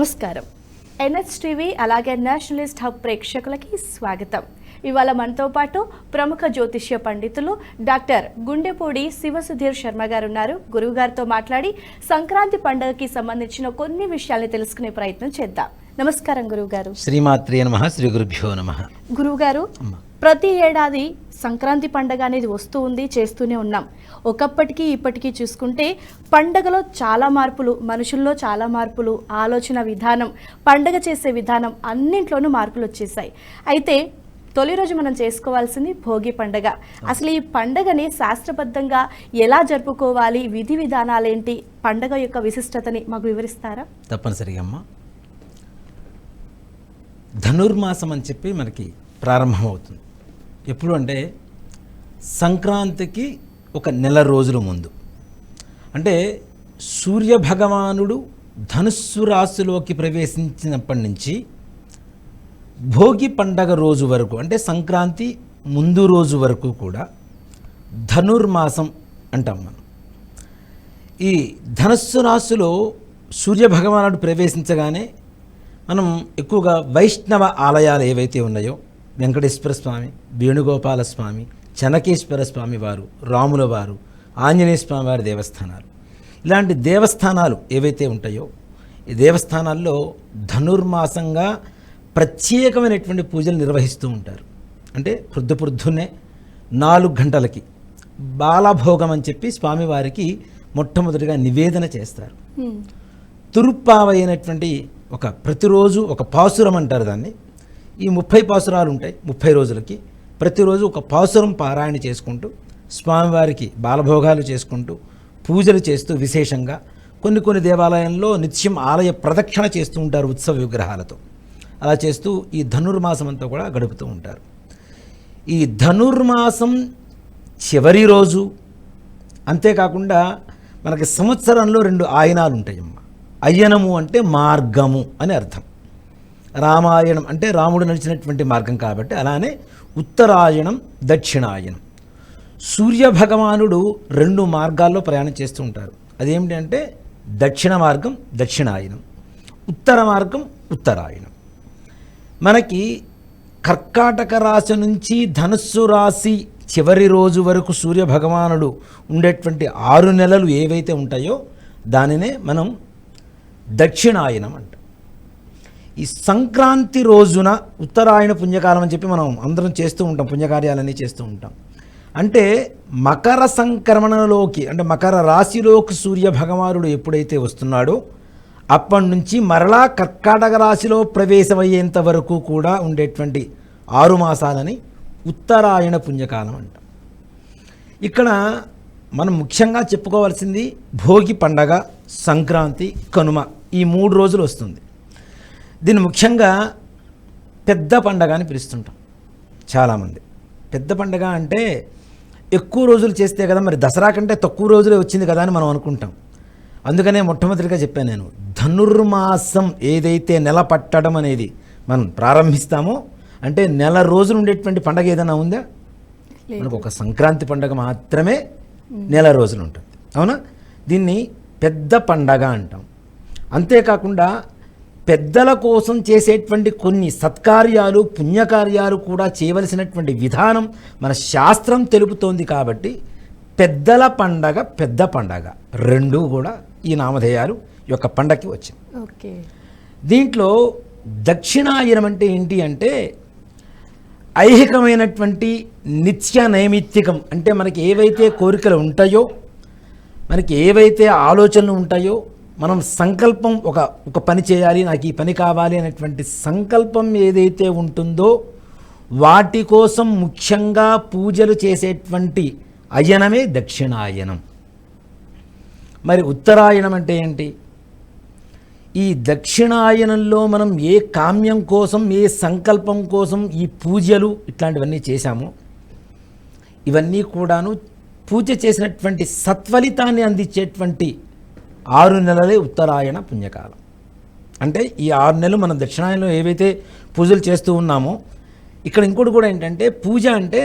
నమస్కారం. NHTV అలాగే Nationalist hub ప్రేక్షకులకి స్వాగతం. ఇవాళ మనతో పాటు ప్రముఖ జ్యోతిష్య పండితులు డాక్టర్ గుండెపూడి శివసుధీర్ శర్మ గారు ఉన్నారు. గురువు గారితో మాట్లాడి సంక్రాంతి పండుగకి సంబంధించిన కొన్ని విషయాల్ని తెలుసుకునే ప్రయత్నం చేద్దాం. నమస్కారం గురువు గారు. శ్రీమాత్రే నమః. శ్రీ గురుభ్యో నమః. గురువు గారు, ప్రతి ఏడాది సంక్రాంతి పండుగ అనేది వస్తూ ఉంది, చేస్తూనే ఉన్నాం. ఒకప్పటికి ఇప్పటికీ చూసుకుంటే పండగలో చాలా మార్పులు, మనుషుల్లో చాలా మార్పులు, ఆలోచన విధానం, పండగ చేసే విధానం అన్నింట్లోనూ మార్పులు వచ్చేసాయి. అయితే తొలి రోజు మనం చేసుకోవాల్సింది భోగి పండగ. అసలు ఈ పండగని శాస్త్రబద్ధంగా ఎలా జరుపుకోవాలి, విధి విధానాలేంటి, పండగ యొక్క విశిష్టతని మాకు వివరిస్తారా? తప్పనిసరిగా అమ్మ. ధనుర్మాసం అని చెప్పి మనకి ప్రారంభమవుతుంది. ఎప్పుడు అంటే సంక్రాంతికి ఒక నెల రోజుల ముందు. అంటే సూర్య భగవానుడు ధనుస్సు రాశిలోకి ప్రవేశించినప్పటి నుంచి భోగి పండగ రోజు వరకు, అంటే సంక్రాంతి ముందు రోజు వరకు కూడా ధనుర్మాసం అంటాం మనం. ఈ ధనుస్సు రాశిలో సూర్య భగవానుడు ప్రవేశించగానే మనం ఎక్కువగా వైష్ణవ ఆలయాలు ఏవైతే ఉన్నాయో, వెంకటేశ్వర స్వామి, వేణుగోపాల స్వామి, చెనకేశ్వర స్వామి వారు, రాముల వారు, ఆంజనేయ స్వామి వారి దేవస్థానాలు, ఇలాంటి దేవస్థానాలు ఏవైతే ఉంటాయో ఈ దేవస్థానాల్లో ధనుర్మాసంగా ప్రత్యేకమైనటువంటి పూజలు నిర్వహిస్తూ ఉంటారు. అంటే పొద్దున్నే 4 గంటలకి బాలభోగం అని చెప్పి స్వామివారికి మొట్టమొదటిగా నివేదన చేస్తారు. తురుప్పావైనటువంటి ఒక ప్రతిరోజు ఒక పాసురం అంటారు దాన్ని. ఈ 30 పాసురాలు ఉంటాయి 30 రోజులకి. ప్రతిరోజు ఒక పాసురం పారాయణ చేసుకుంటూ స్వామివారికి బాలభోగాలు చేసుకుంటూ పూజలు చేస్తూ, విశేషంగా కొన్ని దేవాలయంలో నిత్యం ఆలయ ప్రదక్షిణ చేస్తూ ఉంటారు ఉత్సవ విగ్రహాలతో. అలా చేస్తూ ఈ ధనుర్మాసం అంతా కూడా గడుపుతూ ఉంటారు. ఈ ధనుర్మాసం చివరి రోజు, అంతేకాకుండా మనకి సంవత్సరంలో 2 ఆయనాలు ఉంటాయమ్మ. అయ్యనము అంటే మార్గము అని అర్థం. రామాయణం అంటే రాముడు నడిచినటువంటి మార్గం కాబట్టి, అలానే ఉత్తరాయణం, దక్షిణాయనం. సూర్య భగవానుడు 2 మార్గాల్లో ప్రయాణం చేస్తూ ఉంటారు. అదేమిటి అంటే దక్షిణ మార్గం దక్షిణాయనం, ఉత్తర మార్గం ఉత్తరాయణం. మనకి కర్కాటక రాశి నుంచి ధనుస్సు రాశి చివరి రోజు వరకు సూర్య భగవానుడు ఉండేటువంటి 6 నెలలు ఏవైతే ఉంటాయో దానినే మనం దక్షిణాయనం అంటాం. ఈ సంక్రాంతి రోజున ఉత్తరాయణ పుణ్యకాలం అని చెప్పి మనం అందరం చేస్తూ ఉంటాం, పుణ్యకార్యాలన్నీ చేస్తూ ఉంటాం. అంటే మకర సంక్రమణలోకి, అంటే మకర రాశిలోకి సూర్య భగవానుడు ఎప్పుడైతే వస్తున్నాడో అప్పటి నుంచి మరలా కర్కాటక రాశిలో ప్రవేశమయ్యేంత వరకు కూడా ఉండేటువంటి 6 మాసాలని ఉత్తరాయణ పుణ్యకాలం అంటాం. ఇక్కడ మనం ముఖ్యంగా చెప్పుకోవాల్సింది భోగి పండగ, సంక్రాంతి, కనుమ, ఈ 3 రోజులు వస్తుంది. దీన్ని ముఖ్యంగా పెద్ద పండగ అని పిలుస్తుంటాం చాలామంది. పెద్ద పండగ అంటే ఎక్కువ రోజులు చేస్తే కదా, మరి దసరా కంటే తక్కువ రోజులే వచ్చింది కదా అని మనం అనుకుంటాం. అందుకనే మొట్టమొదటిగా చెప్పాను నేను, ధనుర్మాసం ఏదైతే నెల పట్టడం అనేది మనం ప్రారంభిస్తామో, అంటే నెల రోజులు ఉండేటువంటి పండగ ఏదైనా ఉందా? మనకు ఒక సంక్రాంతి పండగ మాత్రమే నెల రోజులు ఉంటుంది, అవునా? దీన్ని పెద్ద పండగ అంటాం. అంతేకాకుండా పెద్దల కోసం చేసేటువంటి కొన్ని సత్కార్యాలు, పుణ్యకార్యాలు కూడా చేయవలసినటువంటి విధానం మన శాస్త్రం తెలుపుతోంది. కాబట్టి పెద్దల పండగ, పెద్ద పండగ 2 కూడా ఈ నామధేయాలు ఈ యొక్క పండగకి వచ్చింది. ఓకే. దీంట్లో దక్షిణాయనం అంటే ఏంటి అంటే ఐహికమైనటువంటి నిత్య నైమిత్తికం. అంటే మనకి ఏవైతే కోరికలు ఉంటాయో, మనకి ఏవైతే ఆలోచనలు ఉంటాయో, మనం సంకల్పం ఒక పని చేయాలి, నాకు ఈ పని కావాలి అనేటువంటి సంకల్పం ఏదైతే ఉంటుందో వాటి కోసం ముఖ్యంగా పూజలు చేసేటువంటి అయనమే దక్షిణాయనం. మరి ఉత్తరాయణం అంటే ఏంటి? ఈ దక్షిణాయనంలో మనం ఏ కామ్యం కోసం, ఏ సంకల్పం కోసం ఈ పూజలు ఇట్లాంటివన్నీ చేశామో ఇవన్నీ కూడాను పూజ చేసినటువంటి సత్ఫలితాన్ని అందించేటువంటి 6 నెలలే ఉత్తరాయణ పుణ్యకాలం. అంటే ఈ 6 నెలలు మనం దక్షిణాయనంలో ఏవైతే పూజలు చేస్తూ ఉన్నామో, ఇక్కడ ఇంకోటి కూడా ఏంటంటే పూజ అంటే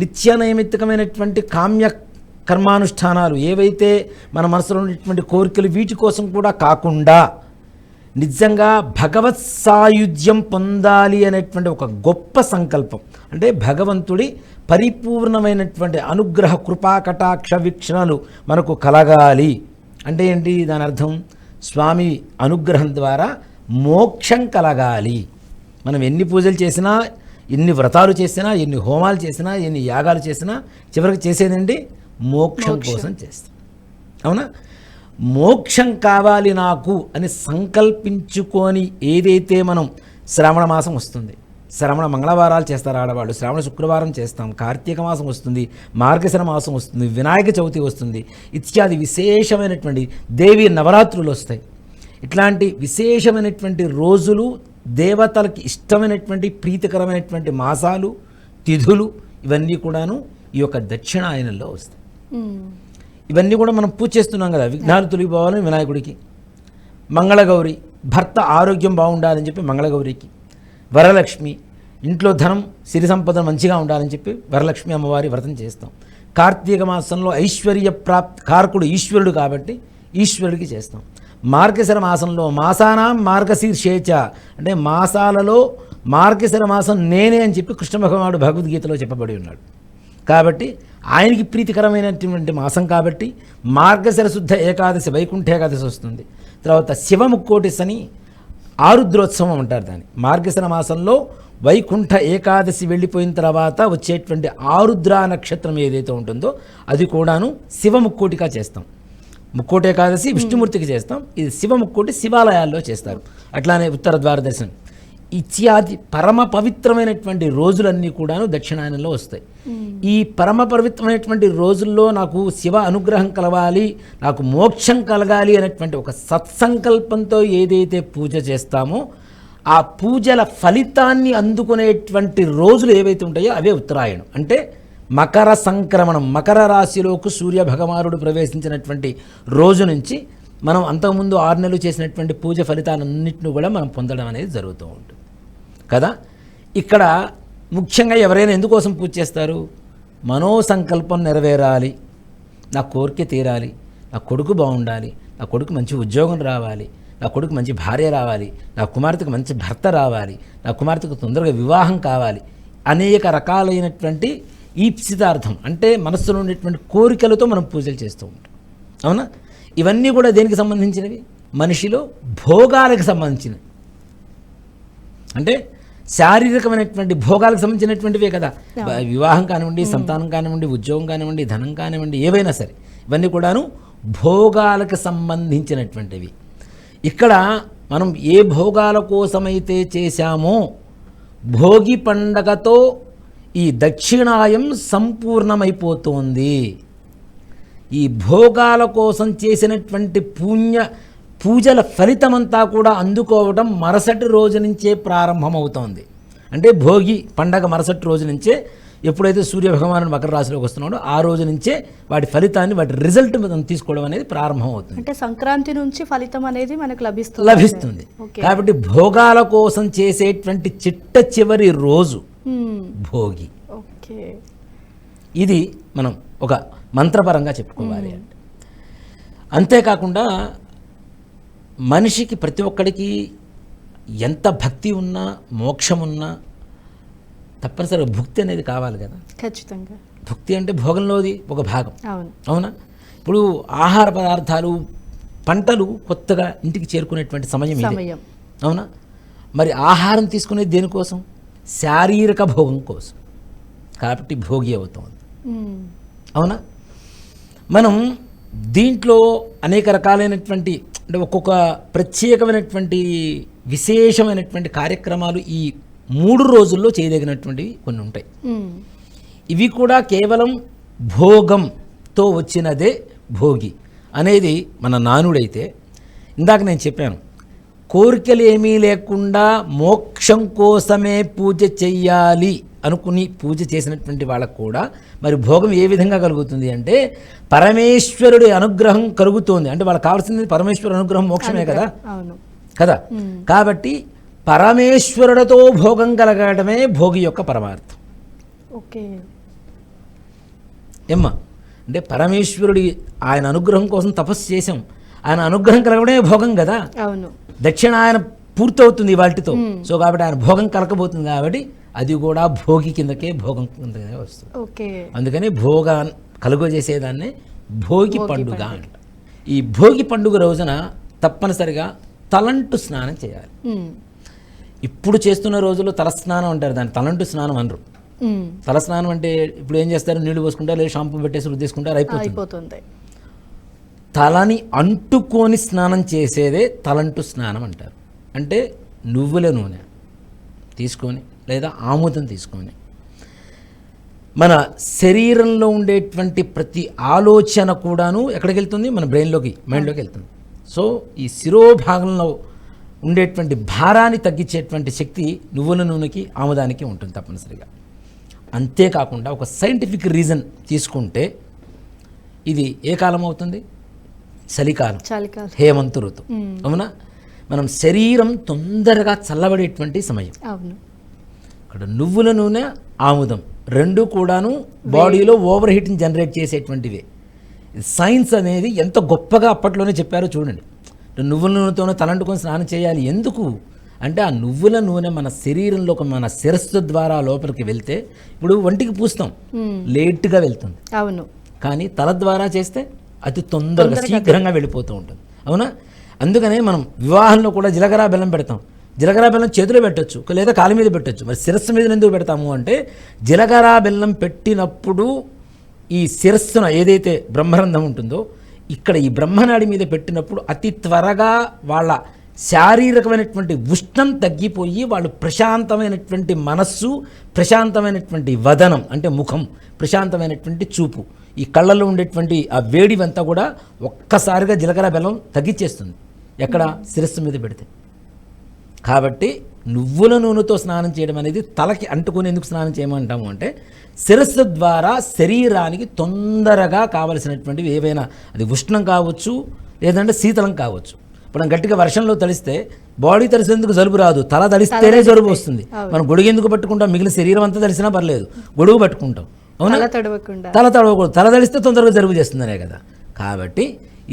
నిత్య నైమిత్తికమైనటువంటి కామ్య కర్మానుష్ఠానాలు ఏవైతే మన మనసులో ఉన్నటువంటి కోరికలు వీటి కోసం కూడా కాకుండా నిజంగా భగవత్ సాయుధ్యం పొందాలి అనేటువంటి ఒక గొప్ప సంకల్పం. అంటే భగవంతుడి పరిపూర్ణమైనటువంటి అనుగ్రహ కృపా కటాక్ష వీక్షణలు మనకు కలగాలి అంటే ఏంటి? దాని అర్థం స్వామి అనుగ్రహం ద్వారా మోక్షం కలగాలి. మనం ఎన్ని పూజలు చేసినా, ఎన్ని వ్రతాలు చేసినా, ఎన్ని హోమాలు చేసినా, ఎన్ని యాగాలు చేసినా చివరికి చేసేదండి మోక్షం కోసం చేస్తాం. అవునా? మోక్షం కావాలి నాకు అని సంకల్పించుకొని ఏదైతే మనం శ్రావణ మాసం వస్తుంది, శ్రావణ మంగళవారాలు చేస్తారు ఆడవాళ్ళు, శ్రావణ శుక్రవారం చేస్తాం, కార్తీక మాసం వస్తుంది, మార్గశిర మాసం వస్తుంది, వినాయక చవితి వస్తుంది, ఇత్యాది విశేషమైనటువంటి దేవి నవరాత్రులు వస్తాయి. ఇట్లాంటి విశేషమైనటువంటి రోజులు, దేవతలకి ఇష్టమైనటువంటి ప్రీతికరమైనటువంటి మాసాలు, తిథులు ఇవన్నీ కూడాను ఈ యొక్క దక్షిణాయనంలో వస్తాయి. ఇవన్నీ కూడా మనం పూజ చేస్తున్నాం కదా. విఘ్నాలు తొలగిపోవాలని వినాయకుడికి, మంగళగౌరి భర్త ఆరోగ్యం బాగుండాలని చెప్పి మంగళగౌరికి, వరలక్ష్మి ఇంట్లో ధనం సిరి సంపద మంచిగా ఉండాలని చెప్పి వరలక్ష్మి అమ్మవారి వ్రతం చేస్తాం. కార్తీక మాసంలో ఐశ్వర్య ప్రాప్తి కారకుడు ఈశ్వరుడు కాబట్టి ఈశ్వరుడికి చేస్తాం. మార్గశిర మాసంలో మాసానాం మార్గశీర్షేచ అంటే మాసాలలో మార్గశిర మాసం నేనే అని చెప్పి కృష్ణ భగవానుడు భగవద్గీతలో చెప్పబడి ఉన్నాడు. కాబట్టి ఆయనకి ప్రీతికరమైనటువంటి మాసం కాబట్టి మార్గశిర శుద్ధ ఏకాదశి వైకుంఠ ఏకాదశి వస్తుంది. తర్వాత శివముక్కోటి శని ఆరుద్రోత్సవం అంటారు దాన్ని. మార్గశిర మాసంలో వైకుంఠ ఏకాదశి వెళ్ళిపోయిన తర్వాత వచ్చేటువంటి ఆరుద్ర నక్షత్రం ఏదైతే ఉంటుందో అది కూడాను శివముక్కోటిగా చేస్తాం. ముక్కోటి ఏకాదశి విష్ణుమూర్తికి చేస్తాం, ఇది శివముక్కోటి శివాలయాల్లో చేస్తారు. అట్లానే ఉత్తర ద్వార దర్శనం ఇత్యాది పరమ పవిత్రమైనటువంటి రోజులన్నీ కూడాను దక్షిణాయనంలో వస్తాయి. ఈ పరమ పవిత్రమైనటువంటి రోజుల్లో నాకు శివ అనుగ్రహం కలగాలి, నాకు మోక్షం కలగాలి అనేటువంటి ఒక సత్సంకల్పంతో ఏదైతే పూజ చేస్తామో ఆ పూజల ఫలితాన్ని అందుకునేటువంటి రోజులు ఏవైతే ఉంటాయో అవే ఉత్తరాయణం. అంటే మకర సంక్రమణం, మకర రాశిలోకి సూర్య భగవానుడు ప్రవేశించినటువంటి రోజు నుంచి మనం అంతకుముందు 6 నెలలు చేసినటువంటి పూజ ఫలితాలన్నింటినీ కూడా మనం పొందడం అనేది జరుగుతూ ఉంటుంది కదా. ఇక్కడ ముఖ్యంగా ఎవరైనా ఎందుకోసం పూజ చేస్తారు? మనోసంకల్పం నెరవేరాలి, నా కోరిక తీరాలి, నా కొడుకు బాగుండాలి, నా కొడుకు మంచి ఉద్యోగం రావాలి, నా కొడుకు మంచి భార్య రావాలి, నా కుమార్తెకు మంచి భర్త రావాలి, నా కుమార్తెకు తొందరగా వివాహం కావాలి, అనేక రకాలైనటువంటి ఈప్సితార్థం అంటే మనస్సులో ఉండేటువంటి కోరికలతో మనం పూజలు చేస్తూ ఉంటాం. అవునా? ఇవన్నీ కూడా దేనికి సంబంధించినవి? మనిషిలో భోగాలకు సంబంధించినవి. అంటే శారీరకమైనటువంటి భోగాలకు సంబంధించినటువంటివే కదా. వివాహం కానివ్వండి, సంతానం కానివ్వండి, ఉద్యోగం కానివ్వండి, ధనం కానివ్వండి, ఏవైనా సరే ఇవన్నీ కూడాను భోగాలకు సంబంధించినటువంటివి. ఇక్కడ మనం ఏ భోగాల కోసమైతే చేశామో భోగి పండగతో ఈ దక్షిణాయం సంపూర్ణమైపోతుంది. ఈ భోగాల కోసం చేసినటువంటి పూజల ఫలితమంతా కూడా అందుకోవడం మరుసటి రోజు నుంచే ప్రారంభమవుతోంది. అంటే భోగి పండగ మరుసటి రోజు నుంచే, ఎప్పుడైతే సూర్య భగవానుడు మకర రాశిలోకి వస్తున్నాడో ఆ రోజు నుంచే వాటి ఫలితాన్ని, వాటి రిజల్ట్ మనం తీసుకోవడం అనేది ప్రారంభమవుతుంది. అంటే సంక్రాంతి నుంచి ఫలితం అనేది మనకు లభిస్తుంది. కాబట్టి భోగాల కోసం చేసేటువంటి చిట్ట చివరి రోజు భోగి. ఇది మనం ఒక మంత్రపరంగా చెప్పుకోవాలి. అంతేకాకుండా మనిషికి ప్రతి ఒక్కడికి ఎంత భక్తి ఉన్నా, మోక్షం ఉన్నా తప్పనిసరిగా భుక్తి అనేది కావాలి కదా. ఖచ్చితంగా భుక్తి అంటే భోగంలోది ఒక భాగం. అవునా? ఇప్పుడు ఆహార పదార్థాలు, పంటలు కొత్తగా ఇంటికి చేరుకునేటువంటి సమయం ఇది. అవునా? మరి ఆహారం తీసుకునేది దేనికోసం? శారీరక భోగం కోసం. కాబట్టి భోగి అవుతుంది. అవునా? మనం దీంట్లో అనేక రకాలైనటువంటి అంటే ఒక్కొక్క ప్రత్యేకమైనటువంటి విశేషమైనటువంటి కార్యక్రమాలు ఈ 3 రోజుల్లో చేయదగినటువంటివి కొన్ని ఉంటాయి. ఇవి కూడా కేవలం భోగంతో వచ్చినదే భోగి అనేది మన నానుడైతే, ఇందాక నేను చెప్పాను కోరికలు ఏమీ లేకుండా మోక్షం కోసమే పూజ చెయ్యాలి అనుకుని పూజ చేసినటువంటి వాళ్ళకు కూడా మరి భోగం ఏ విధంగా కలుగుతుంది అంటే పరమేశ్వరుడి అనుగ్రహం కలుగుతోంది. అంటే వాళ్ళకి కావాల్సింది పరమేశ్వరుడు అనుగ్రహం, మోక్షమే కదా కదా. కాబట్టి పరమేశ్వరుడితో భోగం కలగడమే భోగి యొక్క పరమార్థం. ఏమ్మా అంటే పరమేశ్వరుడి ఆయన అనుగ్రహం కోసం తపస్సు చేసాం, ఆయన అనుగ్రహం కలగడమే భోగం కదా. అవును. దక్షిణాయన పూర్తవుతుంది వాటితో. సో కాబట్టి ఆయన భోగం కలగబోతుంది కాబట్టి అది కూడా భోగి కిందకే భోగం కిందకే వస్తుంది. ఓకే. అందుకని భోగ కలుగజేసేదాన్నే భోగి పండుగ అంట. ఈ భోగి పండుగ రోజున తప్పనిసరిగా తలంటు స్నానం చేయాలి. ఇప్పుడు చేస్తున్న రోజుల్లో తలస్నానం అంటారు, దాన్ని తలంటు స్నానం అనరు. తలస్నానం అంటే ఇప్పుడు ఏం చేస్తారు, నీళ్లు పోసుకుంటారు, లేదా షాంపూ పెట్టేసి రుద్దేసుకుంటారు, అయిపోతుంది. తలని అంటుకొని స్నానం చేసేదే తలంటు స్నానం అంటారు. అంటే నువ్వుల నూనె తీసుకొని లేదా ఆముదం తీసుకొని మన శరీరంలో ఉండేటువంటి ప్రతి ఆలోచన కూడాను ఎక్కడికి వెళ్తుంది, మన బ్రెయిన్లోకి, మైండ్లోకి వెళ్తుంది. సో ఈ శిరోభాగంలో ఉండేటువంటి భారాన్ని తగ్గించేటువంటి శక్తి నువ్వుల నూనెకి ఆముదానికి ఉంటుంది తప్పనిసరిగా. అంతేకాకుండా ఒక సైంటిఫిక్ రీజన్ తీసుకుంటే ఇది ఏ కాలం అవుతుంది, చలికాలం, హేమంత ఋతువు. అవునా, మనం శరీరం తొందరగా చల్లబడేటువంటి సమయం. ఇక్కడ నువ్వుల నూనె, ఆముదం రెండు కూడాను బాడీలో ఓవర్ హీట్ని జనరేట్ చేసేటువంటివే. సైన్స్ అనేది ఎంత గొప్పగా అప్పట్లోనే చెప్పారో చూడండి. నువ్వుల నూనెతోనే తలంటుకొని స్నానం చేయాలి. ఎందుకు అంటే ఆ నువ్వుల నూనె మన శరీరంలో మన శిరస్సు ద్వారా లోపలికి వెళ్తే, ఇప్పుడు ఒంటికి పూస్తాం, లేట్గా వెళ్తుంది. అవును. కానీ తల ద్వారా చేస్తే అతి తొందరగా శీఘ్రంగా వెళ్ళిపోతూ ఉంటుంది. అవునా, అందుకనే మనం వివాహంలో కూడా జీలకర్ర బెల్లం పెడతాం. జీలకర్ర బెల్లం చేతిలో పెట్టచ్చు, లేదా కాలు మీద పెట్టచ్చు. మరి శిరస్సు మీద ఎందుకు పెడతాము అంటే, జీలకర్ర బెల్లం పెట్టినప్పుడు ఈ శిరస్సున ఏదైతే బ్రహ్మరంధ్రం ఉంటుందో, ఇక్కడ ఈ బ్రహ్మనాడి మీద పెట్టినప్పుడు అతి త్వరగా వాళ్ళ శారీరకమైనటువంటి ఉష్ణం తగ్గిపోయి వాళ్ళు ప్రశాంతమైనటువంటి మనస్సు, ప్రశాంతమైనటువంటి వదనం అంటే ముఖం, ప్రశాంతమైనటువంటి చూపు, ఈ కళ్ళల్లో ఉండేటువంటి ఆ వేడివంతా కూడా ఒక్కసారిగా జీలకర్ర బెల్లం తగ్గించేస్తుంది. ఎక్కడ, శిరస్సు మీద పెడితే. కాబట్టి నువ్వుల నూనెతో స్నానం చేయడం అనేది తలకి అంటుకుని ఎందుకు స్నానం చేయమంటాము అంటే, శిరస్సు ద్వారా శరీరానికి తొందరగా కావలసినటువంటివి ఏవైనా, అది ఉష్ణం కావచ్చు లేదంటే శీతలం కావచ్చు. మనం గట్టిగా వర్షంలో తడిస్తే బాడీ తడిసేందుకు జలుబు రాదు, తల తడిస్తేనే జలుబు వస్తుంది. మనం గొడుగు ఎందుకు పట్టుకుంటాం, మిగిలిన శరీరం అంతా తడిసినా పర్లేదు, గొడుగు పట్టుకుంటాం. అవునా, తల తడవకూడదు, తల తడిస్తే తొందరగా జలుబు చేస్తుందనే కదా. కాబట్టి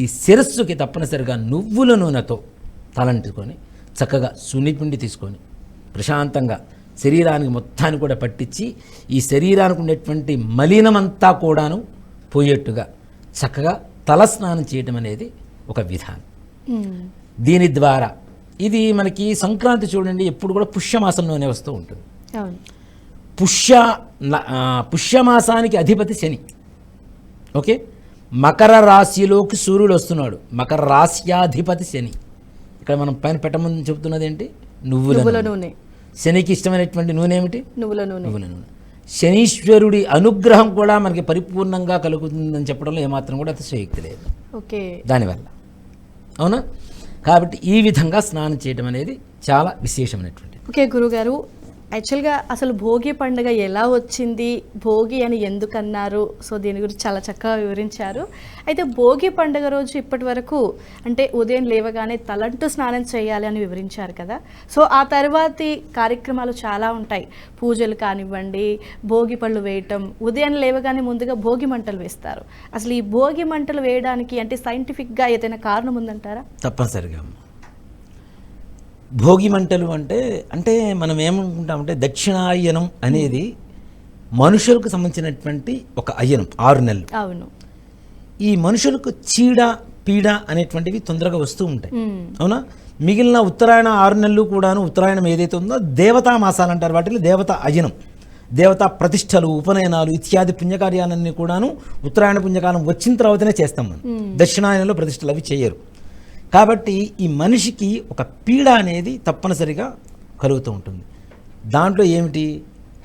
ఈ శిరస్సుకి తప్పనిసరిగా నువ్వుల నూనెతో తలంటుకొని చక్కగా సున్నిపిండి తీసుకొని ప్రశాంతంగా శరీరానికి మొత్తాన్ని కూడా పట్టించి, ఈ శరీరానికి ఉండేటువంటి మలినమంతా కూడాను పోయేట్టుగా చక్కగా తల స్నానం చేయటం అనేది ఒక విధానం. దీని ద్వారా ఇది మనకి సంక్రాంతి చూడండి, ఎప్పుడు కూడా పుష్యమాసంలోనే వస్తూ ఉంటుంది. పుష్యమాసానికి అధిపతి శని. ఓకే, మకర రాశిలోకి సూర్యుడు వస్తున్నాడు, మకర రాశ్యాధిపతి శని. ఇక్కడ మనం పైన పెట్టమని చెబుతున్నది ఏంటి, నువ్వుల నూనె. శనికి ఇష్టమైనటువంటి నూనె ఏమిటి, నువ్వుల నూనె. శనీశ్వరుడి అనుగ్రహం కూడా మనకి పరిపూర్ణంగా కలుగుతుందని చెప్పడంలో ఏమాత్రం కూడా అతిశయోక్తి లేదు. ఓకే, దానివల్ల. అవునా, కాబట్టి ఈ విధంగా స్నానం చేయడం అనేది చాలా విశేషమైనటువంటి. ఓకే గురుగారు, యాక్చువల్గా అసలు భోగి పండుగ ఎలా వచ్చింది, భోగి అని ఎందుకు అన్నారు, సో దీని గురించి చాలా చక్కగా వివరించారు. అయితే భోగి పండుగ రోజు ఇప్పటి వరకు అంటే ఉదయం లేవగానే తలంటు స్నానం చేయాలి అని వివరించారు కదా. సో ఆ తర్వాతి కార్యక్రమాలు చాలా ఉంటాయి, పూజలు కానివ్వండి, భోగి పళ్ళు వేయటం, ఉదయం లేవగానే ముందుగా భోగి మంటలు వేస్తారు. అసలు ఈ భోగి మంటలు వేయడానికి అంటే సైంటిఫిక్గా ఏదైనా కారణం ఉందంటారా? తప్పనిసరిగా భోగి మంటలు అంటే అంటే మనం ఏమనుకుంటామంటే, దక్షిణాయనం అనేది మనుషులకు సంబంధించినటువంటి ఒక అయనం, 6 నెలలు. అవును. ఈ మనుషులకు చీడ పీడ అనేటువంటివి తొందరగా వస్తూ ఉంటాయి. అవునా, మిగిలిన ఉత్తరాయణ 6 నెలలు కూడాను, ఉత్తరాయణం ఏదైతే ఉందో దేవతా మాసాలు అంటారు, వాటిని దేవతా అయనం, దేవతా ప్రతిష్టలు, ఉపనయనాలు ఇత్యాది పుణ్యకార్యాలన్నీ కూడాను ఉత్తరాయణ పుణ్యకాలం వచ్చిన తర్వాతనే చేస్తాం మనం. దక్షిణాయనంలో ప్రతిష్టలు అవి చేయరు. కాబట్టి ఈ మనిషికి ఒక పీడ అనేది తప్పనిసరిగా కలుగుతూ ఉంటుంది. దాంట్లో ఏమిటి,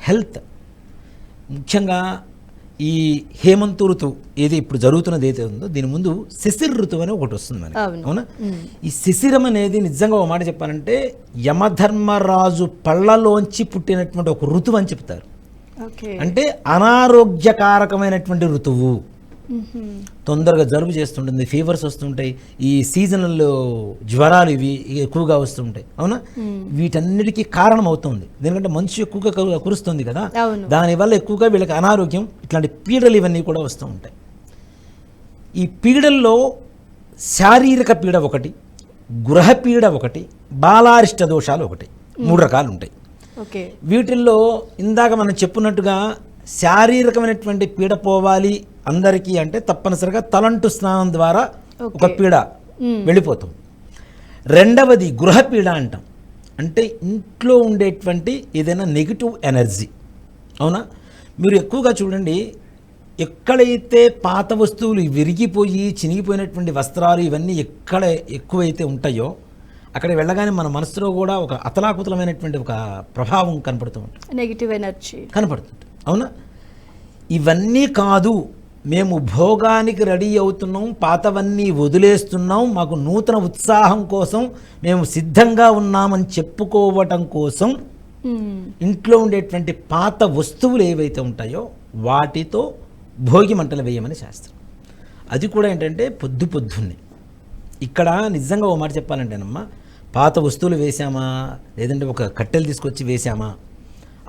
హెల్త్. ముఖ్యంగా ఈ హేమంత ఋతువు ఏది ఇప్పుడు జరుగుతున్నది ఏదైతే ఉందో, దీని ముందు శిశిర ఋతువు అని ఒకటి వస్తుంది మనకి. అవునా, ఈ శిశిరం అనేది నిజంగా ఒక మాట చెప్పాలంటే యమధర్మరాజు పళ్ళలోంచి పుట్టినటువంటి ఒక ఋతువు అని చెప్తారు. అంటే అనారోగ్యకారకమైనటువంటి ఋతువు. తొందరగా జలుబు చేస్తుంటుంది, ఫీవర్స్ వస్తుంటాయి, ఈ సీజనల్ జ్వరాలు ఇవి ఎక్కువగా వస్తుంటాయి. అవునా, వీటన్నిటికీ కారణం అవుతుంది. ఎందుకంటే మంచు ఎక్కువగా కురుస్తుంది కదా, దానివల్ల ఎక్కువగా వీళ్ళకి అనారోగ్యం, ఇట్లాంటి పీడలు ఇవన్నీ కూడా వస్తూ ఉంటాయి. ఈ పీడల్లో శారీరక పీడ ఒకటి, గృహపీడ ఒకటి, బాలారిష్ట దోషాలు ఒకటి, 3 రకాలు ఉంటాయి. ఓకే. వీటిల్లో ఇందాక మనం చెప్పున్నట్టుగా శారీరకమైనటువంటి పీడ పోవాలి అందరికీ అంటే తప్పనిసరిగా తలంటు స్నానం ద్వారా ఒక పీడ వెళ్ళిపోతుంది. రెండవది గృహపీడ అంటాం. అంటే ఇంట్లో ఉండేటువంటి ఏదైనా నెగిటివ్ ఎనర్జీ. అవునా? మీరు ఎక్కువగా చూడండి, ఎక్కడైతే పాత వస్తువులు విరిగిపోయి చినిగిపోయినటువంటి వస్త్రాలు ఇవన్నీ ఎక్కడ ఎక్కువైతే ఉంటాయో అక్కడ వెళ్ళగానే మన మనసులో కూడా ఒక అతలాకుతలమైనటువంటి ఒక ప్రభావం కనపడుతూ ఉంటుంది, నెగిటివ్ ఎనర్జీ కనపడుతుంది. అవునా? ఇవన్నీ కాదు, మేము భోగానికి రెడీ అవుతున్నాం, పాతవన్నీ వదిలేస్తున్నాం, మాకు నూతన ఉత్సాహం కోసం మేము సిద్ధంగా ఉన్నామని చెప్పుకోవటం కోసం ఇంట్లో ఉండేటువంటి పాత వస్తువులు ఏవైతే ఉంటాయో వాటితో భోగి మంటలు వేయమని శాస్త్రం. అది కూడా ఏంటంటే పొద్దున్నే. ఇక్కడ నిజంగా ఓ మాట చెప్పాలంటేనమ్మా, పాత వస్తువులు వేసామా లేదంటే ఒక కట్టెలు తీసుకొచ్చి వేసామా,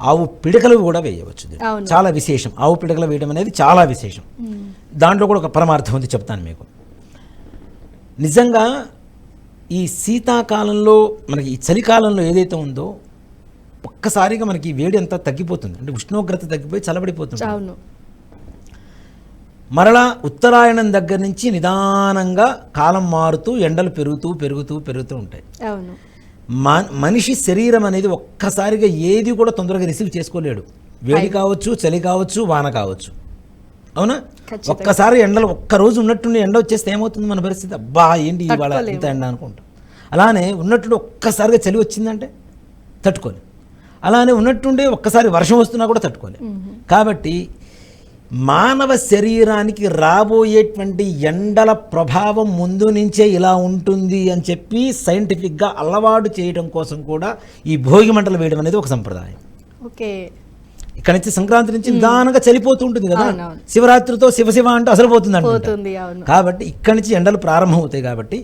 ఆవు పిడకలు కూడా వేయవచ్చు. చాలా విశేషం. ఆవు పిడకలు వేయడం అనేది చాలా విశేషం. దాంట్లో కూడా ఒక పరమార్థం ఉంది, చెప్తాను మీకు. నిజంగా ఈ శీతాకాలంలో మనకి ఈ చలికాలంలో ఏదైతే ఉందో ఒక్కసారిగా మనకి వేడి అంతా తగ్గిపోతుంది, అంటే ఉష్ణోగ్రత తగ్గిపోయి చల్లబడిపోతుంది. మరలా ఉత్తరాయణం దగ్గర నుంచి నిదానంగా కాలం మారుతూ ఎండలు పెరుగుతూ ఉంటాయి. మనిషి శరీరం అనేది ఒక్కసారిగా ఏది కూడా తొందరగా రిసీవ్ చేసుకోలేడు. వేడి కావచ్చు, చలి కావచ్చు, వాన కావచ్చు. అవునా? ఒక్కసారి ఎండలు ఒక్కరోజు ఉన్నట్టుండి ఎండ వచ్చేస్తే ఏమవుతుంది మన పరిస్థితి? అబ్బా ఏంటి ఇవాళ ఇంత ఎండ అనుకుంటాం. అలానే ఉన్నట్టుండి ఒక్కసారిగా చలి వచ్చిందంటే తట్టుకోలేం. అలానే ఉన్నట్టుండి ఒక్కసారి వర్షం వస్తున్నా కూడా తట్టుకోలేం. కాబట్టి మానవ శరీరానికి రాబోయేటువంటి ఎండల ప్రభావం ముందు నుంచే ఇలా ఉంటుంది అని చెప్పి సైంటిఫిక్గా అలవాటు చేయడం కోసం కూడా ఈ భోగి మంటలు వేయడం అనేది ఒక సంప్రదాయం. ఓకే. ఇక్కడ నుంచి సంక్రాంతి నుంచి నిదానంగా చలిపోతూ ఉంటుంది కదా, శివరాత్రితో శివ అంటే అసలు పోతుంది అంటుంది. కాబట్టి ఇక్కడి నుంచి ఎండలు ప్రారంభమవుతాయి. కాబట్టి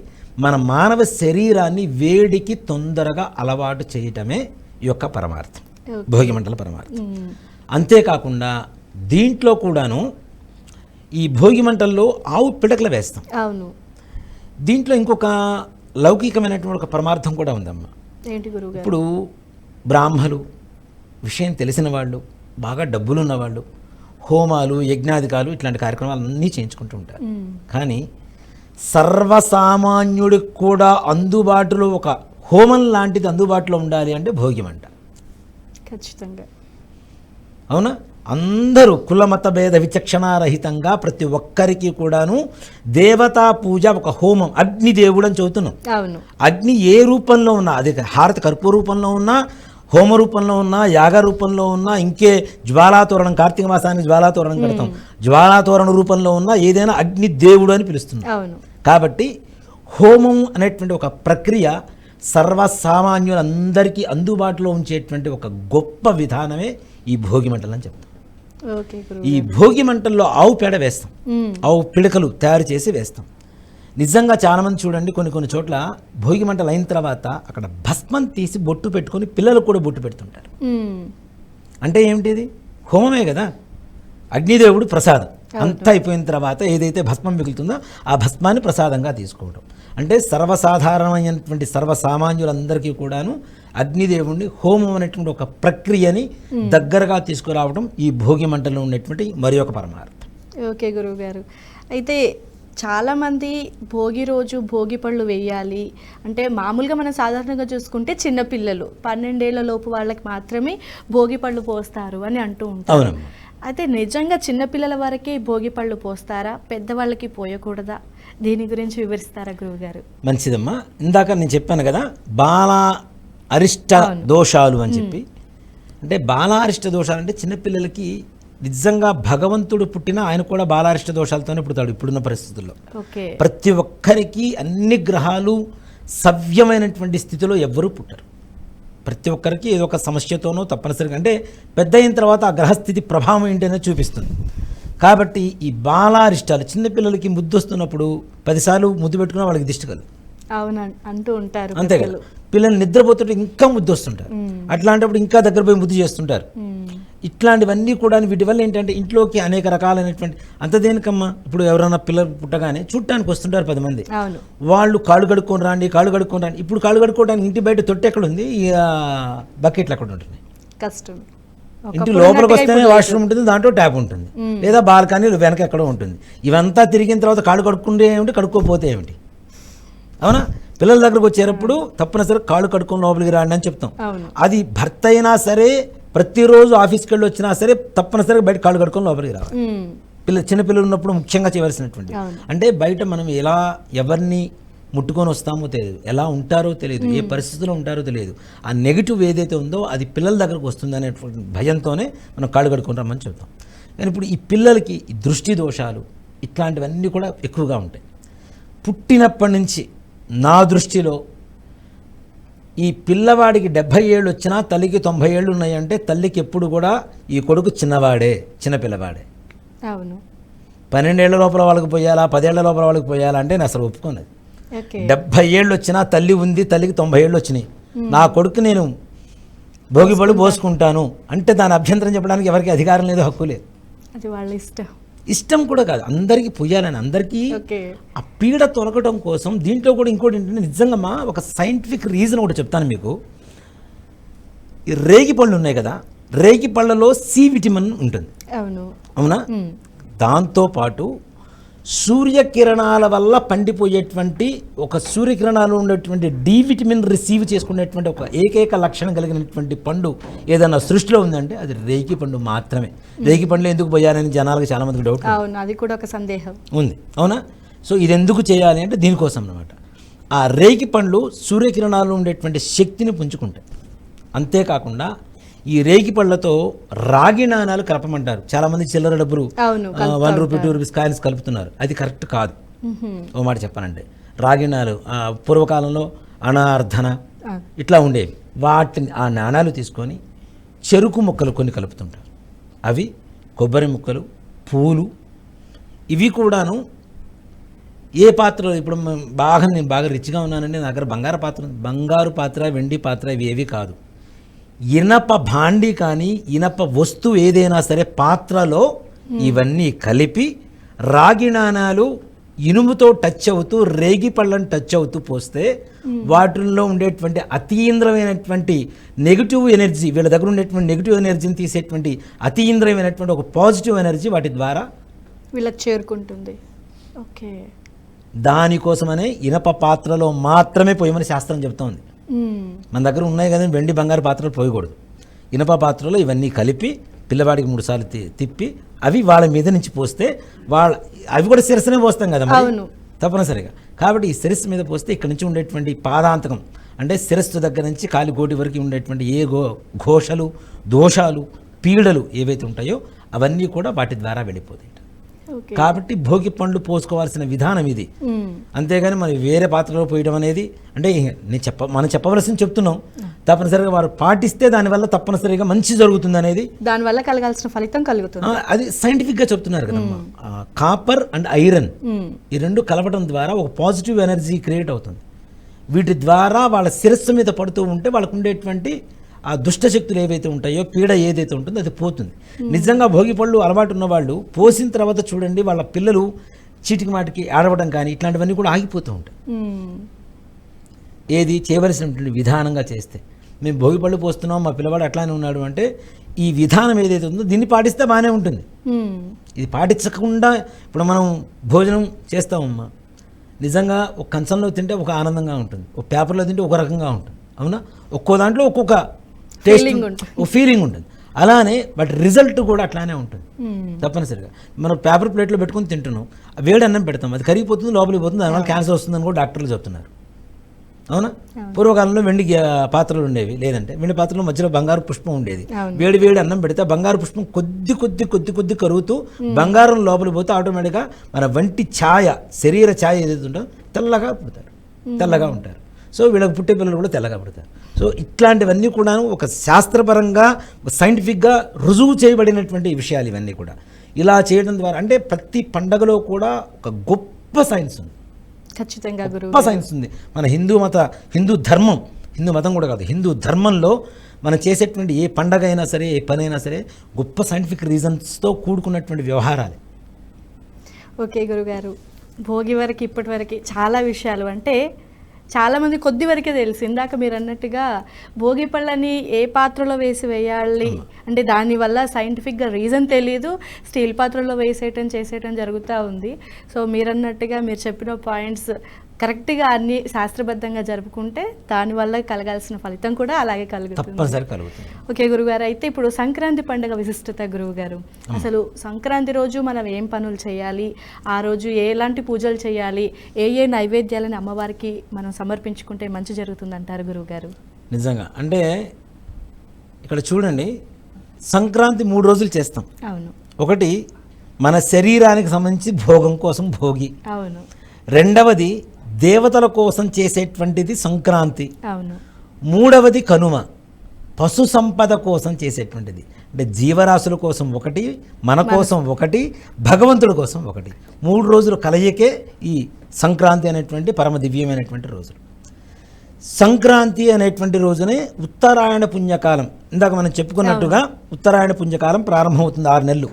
మన మానవ శరీరాన్ని వేడికి తొందరగా అలవాటు చేయటమే ఈ యొక్క పరమార్థం, భోగి మంటల పరమార్థం. అంతేకాకుండా దీంట్లో కూడాను ఈ భోగి మంటల్లో ఆవు పిడకలు వేస్తాం. అవును. దీంట్లో ఇంకొక లౌకికమైనటువంటి ఒక పరమార్థం కూడా ఉందమ్మా. ఏంటి గురువుగారు? ఇప్పుడు బ్రాహ్మలు, విషయం తెలిసిన వాళ్ళు, బాగా డబ్బులు ఉన్నవాళ్ళు హోమాలు, యజ్ఞాధికాలు ఇట్లాంటి కార్యక్రమాలు అన్నీ చేయించుకుంటూ ఉంటారు. కానీ సర్వసామాన్యుడికి కూడా అందుబాటులో ఒక హోమం లాంటిది అందుబాటులో ఉండాలి అంటే భోగి మంట. ఖచ్చితంగా. అవునా? అందరూ కులమత భేద విచక్షణారహితంగా ప్రతి ఒక్కరికి కూడాను దేవతా పూజ, ఒక హోమం, అగ్నిదేవుడు అని చెబుతున్నాం. అగ్ని ఏ రూపంలో ఉన్నా, అది హారతి కర్పూర రూపంలో ఉన్నా, హోమ రూపంలో ఉన్నా, యాగ రూపంలో ఉన్నా, ఇంకే జ్వాలాతోరణం, కార్తీక మాసానికి జ్వాలాతోరణం కడతాం, జ్వాలాతోరణ రూపంలో ఉన్నా ఏదైనా అగ్నిదేవుడు అని పిలుస్తున్నాం. కాబట్టి హోమం అనేటువంటి ఒక ప్రక్రియ సర్వసామాన్యులందరికీ అందుబాటులో ఉంచేటువంటి ఒక గొప్ప విధానమే ఈ భోగి మంటలు అని చెప్తాం. ఈ భోగి మంటల్లో ఆవు పేడ వేస్తాం, ఆవు పిడకలు తయారు చేసి వేస్తాం. నిజంగా చాలామంది చూడండి, కొన్ని చోట్ల భోగి మంటలు అయిన తర్వాత అక్కడ భస్మం తీసి బొట్టు పెట్టుకొని పిల్లలకు కూడా బొట్టు పెడుతుంటారు. అంటే ఏమిటిది? హోమమే కదా, అగ్నిదేవుడు ప్రసాదం. అంతా అయిపోయిన తర్వాత ఏదైతే భస్మం మిగులుతుందో ఆ భస్మాన్ని ప్రసాదంగా తీసుకోవడం. అంటే సర్వసాధారణమైనటువంటి సర్వసామాన్యులందరికీ కూడాను అగ్నిదేవుడిని, హోమం అనేటువంటి ఒక ప్రక్రియని దగ్గరగా తీసుకురావడం ఈ భోగి మంటలో ఉన్నటువంటి మరి ఒక పరమార్థం. ఓకే గురువు గారు. అయితే చాలామంది భోగి రోజు భోగి పళ్ళు వేయాలి అంటే, మామూలుగా మనం సాధారణంగా చూసుకుంటే చిన్నపిల్లలు 12 ఏళ్ల లోపు వాళ్ళకి మాత్రమే భోగి పళ్ళు పోస్తారు అని అంటూ ఉంటారు. అయితే నిజంగా చిన్నపిల్లల వరకే భోగి పళ్ళు పోస్తారా, పెద్దవాళ్ళకి పోయకూడదా? దీని గురించి వివరిస్తారా గురువుగారు? మంచిదమ్మా. ఇందాక నేను చెప్పాను కదా బాల అరిష్ట దోషాలు అని చెప్పి. అంటే బాలారిష్ట దోషాలు అంటే చిన్నపిల్లలకి నిజంగా భగవంతుడు పుట్టిన ఆయన కూడా బాలారిష్ట దోషాలతోనే పుడతాడు ఇప్పుడున్న పరిస్థితుల్లో. ప్రతి ఒక్కరికి అన్ని గ్రహాలు సవ్యమైనటువంటి స్థితిలో ఎవ్వరూ పుట్టరు. ప్రతి ఒక్కరికి ఏదో ఒక సమస్యతోనో తప్పనిసరిగా, అంటే పెద్ద అయిన తర్వాత ఆ గ్రహస్థితి ప్రభావం ఏంటనే చూపిస్తుంది. కాబట్టి ఈ బాలారిష్టాలు చిన్నపిల్లలకి ముద్దు వస్తున్నప్పుడు 10 సార్లు ముద్దు పెట్టుకున్నా వాళ్ళకి దిష్టి కలు అంటూ ఉంటారు. అంతే కదా. పిల్లలు నిద్రపోతుంటే ఇంకా ముద్దు వస్తుంటారు, అట్లాంటప్పుడు ఇంకా దగ్గర పోయి ముద్దు చేస్తుంటారు. ఇట్లాంటివన్నీ కూడా వీటి వల్ల ఏంటంటే ఇంట్లోకి అనేక రకాలైనటువంటి అంత దేనికమ్మా, ఇప్పుడు ఎవరైనా పిల్లలు పుట్టగానే చూడటానికి వస్తుంటారు 10 మంది, వాళ్ళు కాళ్ళు కడుక్కొని రాండి. ఇప్పుడు కాళ్ళు కడుక్కోవడానికి ఇంటి బయట తొట్టి ఎక్కడ ఉంది, బకెట్లు అక్కడ ఉంటుంది, కష్టం. ఇంటి లోపలికి వస్తేనే వాష్రూమ్ ఉంటుంది, దాంట్లో ట్యాప్ ఉంటుంది, లేదా బాల్కనీ వెనక ఎక్కడో ఉంటుంది. ఇవంతా తిరిగిన తర్వాత కాళ్ళు కడుక్కుంటే ఏమిటి, కడుక్కోపోతే ఏమిటి, అవునా? పిల్లల దగ్గరకు వచ్చేటప్పుడు తప్పనిసరి కాళ్ళు కడుక్కొని లోపలికి రాండి అని చెప్తాం. అది భర్త అయినా సరే ప్రతిరోజు ఆఫీస్కి వెళ్ళి వచ్చినా సరే తప్పనిసరిగా బయట కాళ్ళు కడుక్కొని లోపలికి రావాలి. చిన్నపిల్లలు ఉన్నప్పుడు ముఖ్యంగా చేయవలసినటువంటి, అంటే బయట మనం ఎలా ఎవరిని ముట్టుకొని వస్తామో తెలియదు, ఎలా ఉంటారో తెలియదు, ఏ పరిస్థితుల్లో ఉంటారో తెలియదు. ఆ నెగిటివ్ ఏదైతే ఉందో అది పిల్లల దగ్గరకు వస్తుంది అనేటువంటి భయంతోనే మనం కాళ్ళు కడుక్కొని రమ్మని చెప్తాం. కానీ ఇప్పుడు ఈ పిల్లలకి ఈ దృష్టి దోషాలు ఇట్లాంటివన్నీ కూడా ఎక్కువగా ఉంటాయి. పుట్టినప్పటి నుంచి నా దృష్టిలో ఈ పిల్లవాడికి 70 ఏళ్ళు వచ్చినా తల్లికి 90 ఏళ్ళు ఉన్నాయంటే తల్లికి ఎప్పుడు కూడా ఈ కొడుకు చిన్నపిల్లవాడే. అవును. 12 ఏళ్ల లోపల వాళ్ళకి పోయాలా, 10 ఏళ్ల లోపల వాళ్ళకి పోయాలా అంటే నేను అసలు ఒప్పుకోలేదు. 70 ఏళ్ళు వచ్చినా తల్లి ఉంది, తల్లికి 90 ఏళ్ళు వచ్చినాయి, నా కొడుకు నేను భోగిపళ్ళు పోసుకుంటాను అంటే దాని అభ్యంతరం చెప్పడానికి ఎవరికి అధికారం లేదు, హక్కు లేదు. అది వాళ్ళ ఇష్టం కూడా కాదు, అందరికీ పొయ్యాలని, అందరికీ ఆ పీడ తొలగటం కోసం. దీంట్లో కూడా ఇంకోటి ఏంటంటే నిజంగా ఒక సైంటిఫిక్ రీజన్ ఒకటి చెప్తాను మీకు. ఈ రేగి పళ్ళు ఉన్నాయి కదా, రేగి పళ్ళలో సి విటమిన్ ఉంటుంది, అవునా? దాంతోపాటు సూర్యకిరణాల వల్ల పండిపోయేటువంటి ఒక సూర్యకిరణాలు ఉండేటువంటి డి విటమిన్ రిసీవ్ చేసుకునేటువంటి ఒక ఏకైక లక్షణం కలిగినటువంటి పండు ఏదైనా సృష్టిలో ఉందంటే అది రేగి పండు మాత్రమే. రేగి పండ్లు ఎందుకు పోయాలని జనాలకు చాలా మందికి డౌట్, అది కూడా ఒక సందేహం ఉంది, అవునా? సో ఇది ఎందుకు చేయాలి అంటే దీనికోసం అన్నమాట. ఆ రేగి పండ్లు సూర్యకిరణాలు ఉండేటువంటి శక్తిని పుంజుకుంటాయి. అంతేకాకుండా ఈ రేగి పళ్ళతో రాగి నాణాలు కలపమంటారు. చాలా మంది చిల్లర డబ్బులు 1 రూపీ 2 రూపీస్ కాయిన్స్ కలుపుతున్నారు, అది కరెక్ట్ కాదు. ఓ మాట చెప్పానంటే రాగి నాణాలు పూర్వకాలంలో అనార్ధన ఇట్లా ఉండేవి, వాటిని ఆ నాణాలు తీసుకొని చెరుకు ముక్కలు కొన్ని కలుపుతుంటారు, అవి కొబ్బరి ముక్కలు, పూలు, ఇవి కూడాను ఏ పాత్రలో. ఇప్పుడు నేను బాగా రిచ్గా ఉన్నానండి, నా దగ్గర బంగారు పాత్ర వెండి పాత్ర ఇవి ఏవి కాదు, ఇనప భాండి కానీ ఇనప వస్తువు ఏదైనా సరే పాత్రలో ఇవన్నీ కలిపి రాగి నాణాలు ఇనుముతో టచ్ అవుతూ రేగి పళ్ళని టచ్ అవుతూ పోస్తే వాటిల్లో ఉండేటువంటి అతీంద్రమైనటువంటి నెగిటివ్ ఎనర్జీ, వీళ్ళ దగ్గర ఉండేటువంటి నెగిటివ్ ఎనర్జీని తీసేటువంటి అతీంద్రమైనటువంటి ఒక పాజిటివ్ ఎనర్జీ వాటి ద్వారా వీళ్ళకి చేరుకుంటుంది. ఓకే, దానికోసమనే ఇనప పాత్రలో మాత్రమే పోయమని శాస్త్రం చెప్తోంది. మన దగ్గర ఉన్నాయి కదా వెండి బంగారు పాత్రలు పోయకూడదు, ఇనప పాత్రలో ఇవన్నీ కలిపి పిల్లవాడికి 3 సార్లు తిప్పి అవి వాళ్ళ మీద నుంచి పోస్తే అవి కూడా శిరస్సునే పోస్తాం కదా తప్పనిసరిగా. కాబట్టి ఈ శిరస్సు మీద పోస్తే ఇక్కడ నుంచి ఉండేటువంటి పాదాంతకం అంటే శిరస్సు దగ్గర నుంచి కాలిగోటి వరకు ఉండేటువంటి ఏ ఘోషలు, దోషాలు, పీడలు ఏవైతే ఉంటాయో అవన్నీ కూడా వాటి ద్వారా వెళ్ళిపోతాయి. కాబట్టి భోగి పండ్లు పోసుకోవాల్సిన విధానం ఇది, అంతేగాని మనం వేరే పాత్రలో పోయడం అనేది అంటే మనం చెప్పవలసింది చెప్తున్నాం. తప్పనిసరిగా వారు పాటిస్తే దానివల్ల తప్పనిసరిగా మంచి జరుగుతుంది అనేది, దానివల్ల కలగాల్సిన ఫలితం కలుగుతుంది. అది సైంటిఫిక్ గా చెప్తున్నారు కదమ్మా. కాపర్ అండ్ ఐరన్ ఈ రెండు కలపడం ద్వారా ఒక పాజిటివ్ ఎనర్జీ క్రియేట్ అవుతుంది. వీటి ద్వారా వాళ్ళ శిరస్సు మీద పడుతూ ఉంటే వాళ్ళకు ఉండేటువంటి ఆ దుష్టశక్తులు ఏవైతే ఉంటాయో, పీడ ఏదైతే ఉంటుందో అది పోతుంది. నిజంగా భోగి పళ్ళు అలవాటు ఉన్న వాళ్ళు పోసిన తర్వాత చూడండి వాళ్ళ పిల్లలు చీటికి మాటికి ఆడవడం కానీ ఇట్లాంటివన్నీ కూడా ఆగిపోతూ ఉంటాయి. ఏది చేయవలసినటువంటి విధానంగా చేస్తే, మేము భోగి పళ్ళు పోస్తున్నాం మా పిల్లవాడు అట్లానే ఉన్నాడు అంటే ఈ విధానం ఏదైతే ఉందో దీన్ని పాటిస్తే బాగానే ఉంటుంది. ఇది పాటించకుండా ఇప్పుడు మనం భోజనం చేస్తామమ్మా, నిజంగా ఒక కంచంలో తింటే ఒక ఆనందంగా ఉంటుంది, ఒక పేపర్లో తింటే ఒక రకంగా ఉంటుంది, అవునా? ఒక్కో దాంట్లో ఒక్కొక్క టేస్ట్, ఒక ఫీలింగ్ ఉంటుంది. అలానే బట్ రిజల్ట్ కూడా అట్లానే ఉంటుంది తప్పనిసరిగా. మనం పేపర్ ప్లేట్లో పెట్టుకుని తింటున్నాం, వేడి అన్నం పెడతాం, అది కరిగిపోతుంది, లోపలికి పోతుంది, దానివల్ల క్యాన్సర్ వస్తుందని కూడా డాక్టర్లు చెప్తున్నారు, అవునా? పూర్వకాలంలో వెండి పాత్రలు ఉండేవి, లేదంటే వెండి పాత్రలో మధ్యలో బంగారు పుష్పం ఉండేది. వేడి వేడి అన్నం పెడితే బంగారు పుష్పం కొద్ది కరుగుతూ బంగారం లోపలికి పోతే ఆటోమేటిక్గా మన వంటి ఛాయ, శరీర ఛాయ ఏదైతే ఉంటుందో తెల్లగా పుడతారు, తెల్లగా ఉంటారు. సో వీళ్ళకి పుట్టే పిల్లలు కూడా తెల్లగా పుడతారు. సో ఇట్లాంటివన్నీ కూడా ఒక శాస్త్రపరంగా సైంటిఫిక్గా రుజువు చేయబడినటువంటి విషయాలు ఇవన్నీ కూడా. ఇలా చేయడం ద్వారా అంటే ప్రతి పండగలో కూడా ఒక గొప్ప సైన్స్ ఉంది, ఖచ్చితంగా గొప్ప సైన్స్ ఉంది. మన హిందూ ధర్మం హిందూ మతం కూడా కాదు, హిందూ ధర్మంలో మనం చేసేటువంటి ఏ పండగ అయినా సరే, ఏ పని అయినా సరే గొప్ప సైంటిఫిక్ రీజన్స్తో కూడుకున్నటువంటి వ్యవహారాలు. ఓకే గురుగారు, భోగి వరకు ఇప్పటి వరకు చాలా విషయాలు అంటే చాలామంది కొద్ది వరకే తెలుసు. ఇందాక మీరు అన్నట్టుగా భోగి పళ్ళని ఏ పాత్రలో వేసి వేయాలి అంటే దానివల్ల సైంటిఫిక్గా రీజన్ తెలియదు, స్టీల్ పాత్రలో వేసేయటం చేసేయటం జరుగుతూ ఉంది. సో మీరు అన్నట్టుగా మీరు చెప్పిన పాయింట్స్ కరెక్ట్గా అన్ని శాస్త్రబద్ధంగా జరుపుకుంటే దానివల్ల కలగాల్సిన ఫలితం కూడా అలాగే కలుగుతుంది. తప్పనిసరి కలుగుతుంది. ఓకే గురుగారు, అయితే ఇప్పుడు సంక్రాంతి పండుగ విశిష్టత గురువుగారు, అసలు సంక్రాంతి రోజు మనం ఏం పనులు చేయాలి, ఆ రోజు ఎలాంటి పూజలు చేయాలి, ఏ నైవేద్యాలను అమ్మవారికి మనం సమర్పించుకుంటే మంచి జరుగుతుంది అంటారు గురువుగారు? నిజంగా అంటే ఇక్కడ చూడండి, సంక్రాంతి 3 రోజులు చేస్తాం. అవును. ఒకటి మన శరీరానికి సంబంధించి భోగం కోసం భోగి, అవును. రెండవది దేవతల కోసం చేసేటువంటిది సంక్రాంతి, అవును. మూడవది కనుమ పశు సంపద కోసం చేసేటువంటిది. అంటే జీవరాశుల కోసం ఒకటి, మన కోసం ఒకటి, భగవంతుడి కోసం ఒకటి. 3 రోజులు కలయికే ఈ సంక్రాంతి అనేటువంటి పరమ దివ్యమైనటువంటి రోజులు. సంక్రాంతి అనేటువంటి రోజునే ఉత్తరాయణ పుణ్యకాలం. ఇందాక మనం చెప్పుకున్నట్టుగా ఉత్తరాయణ పుణ్యకాలం ప్రారంభమవుతుంది 6 నెలలు.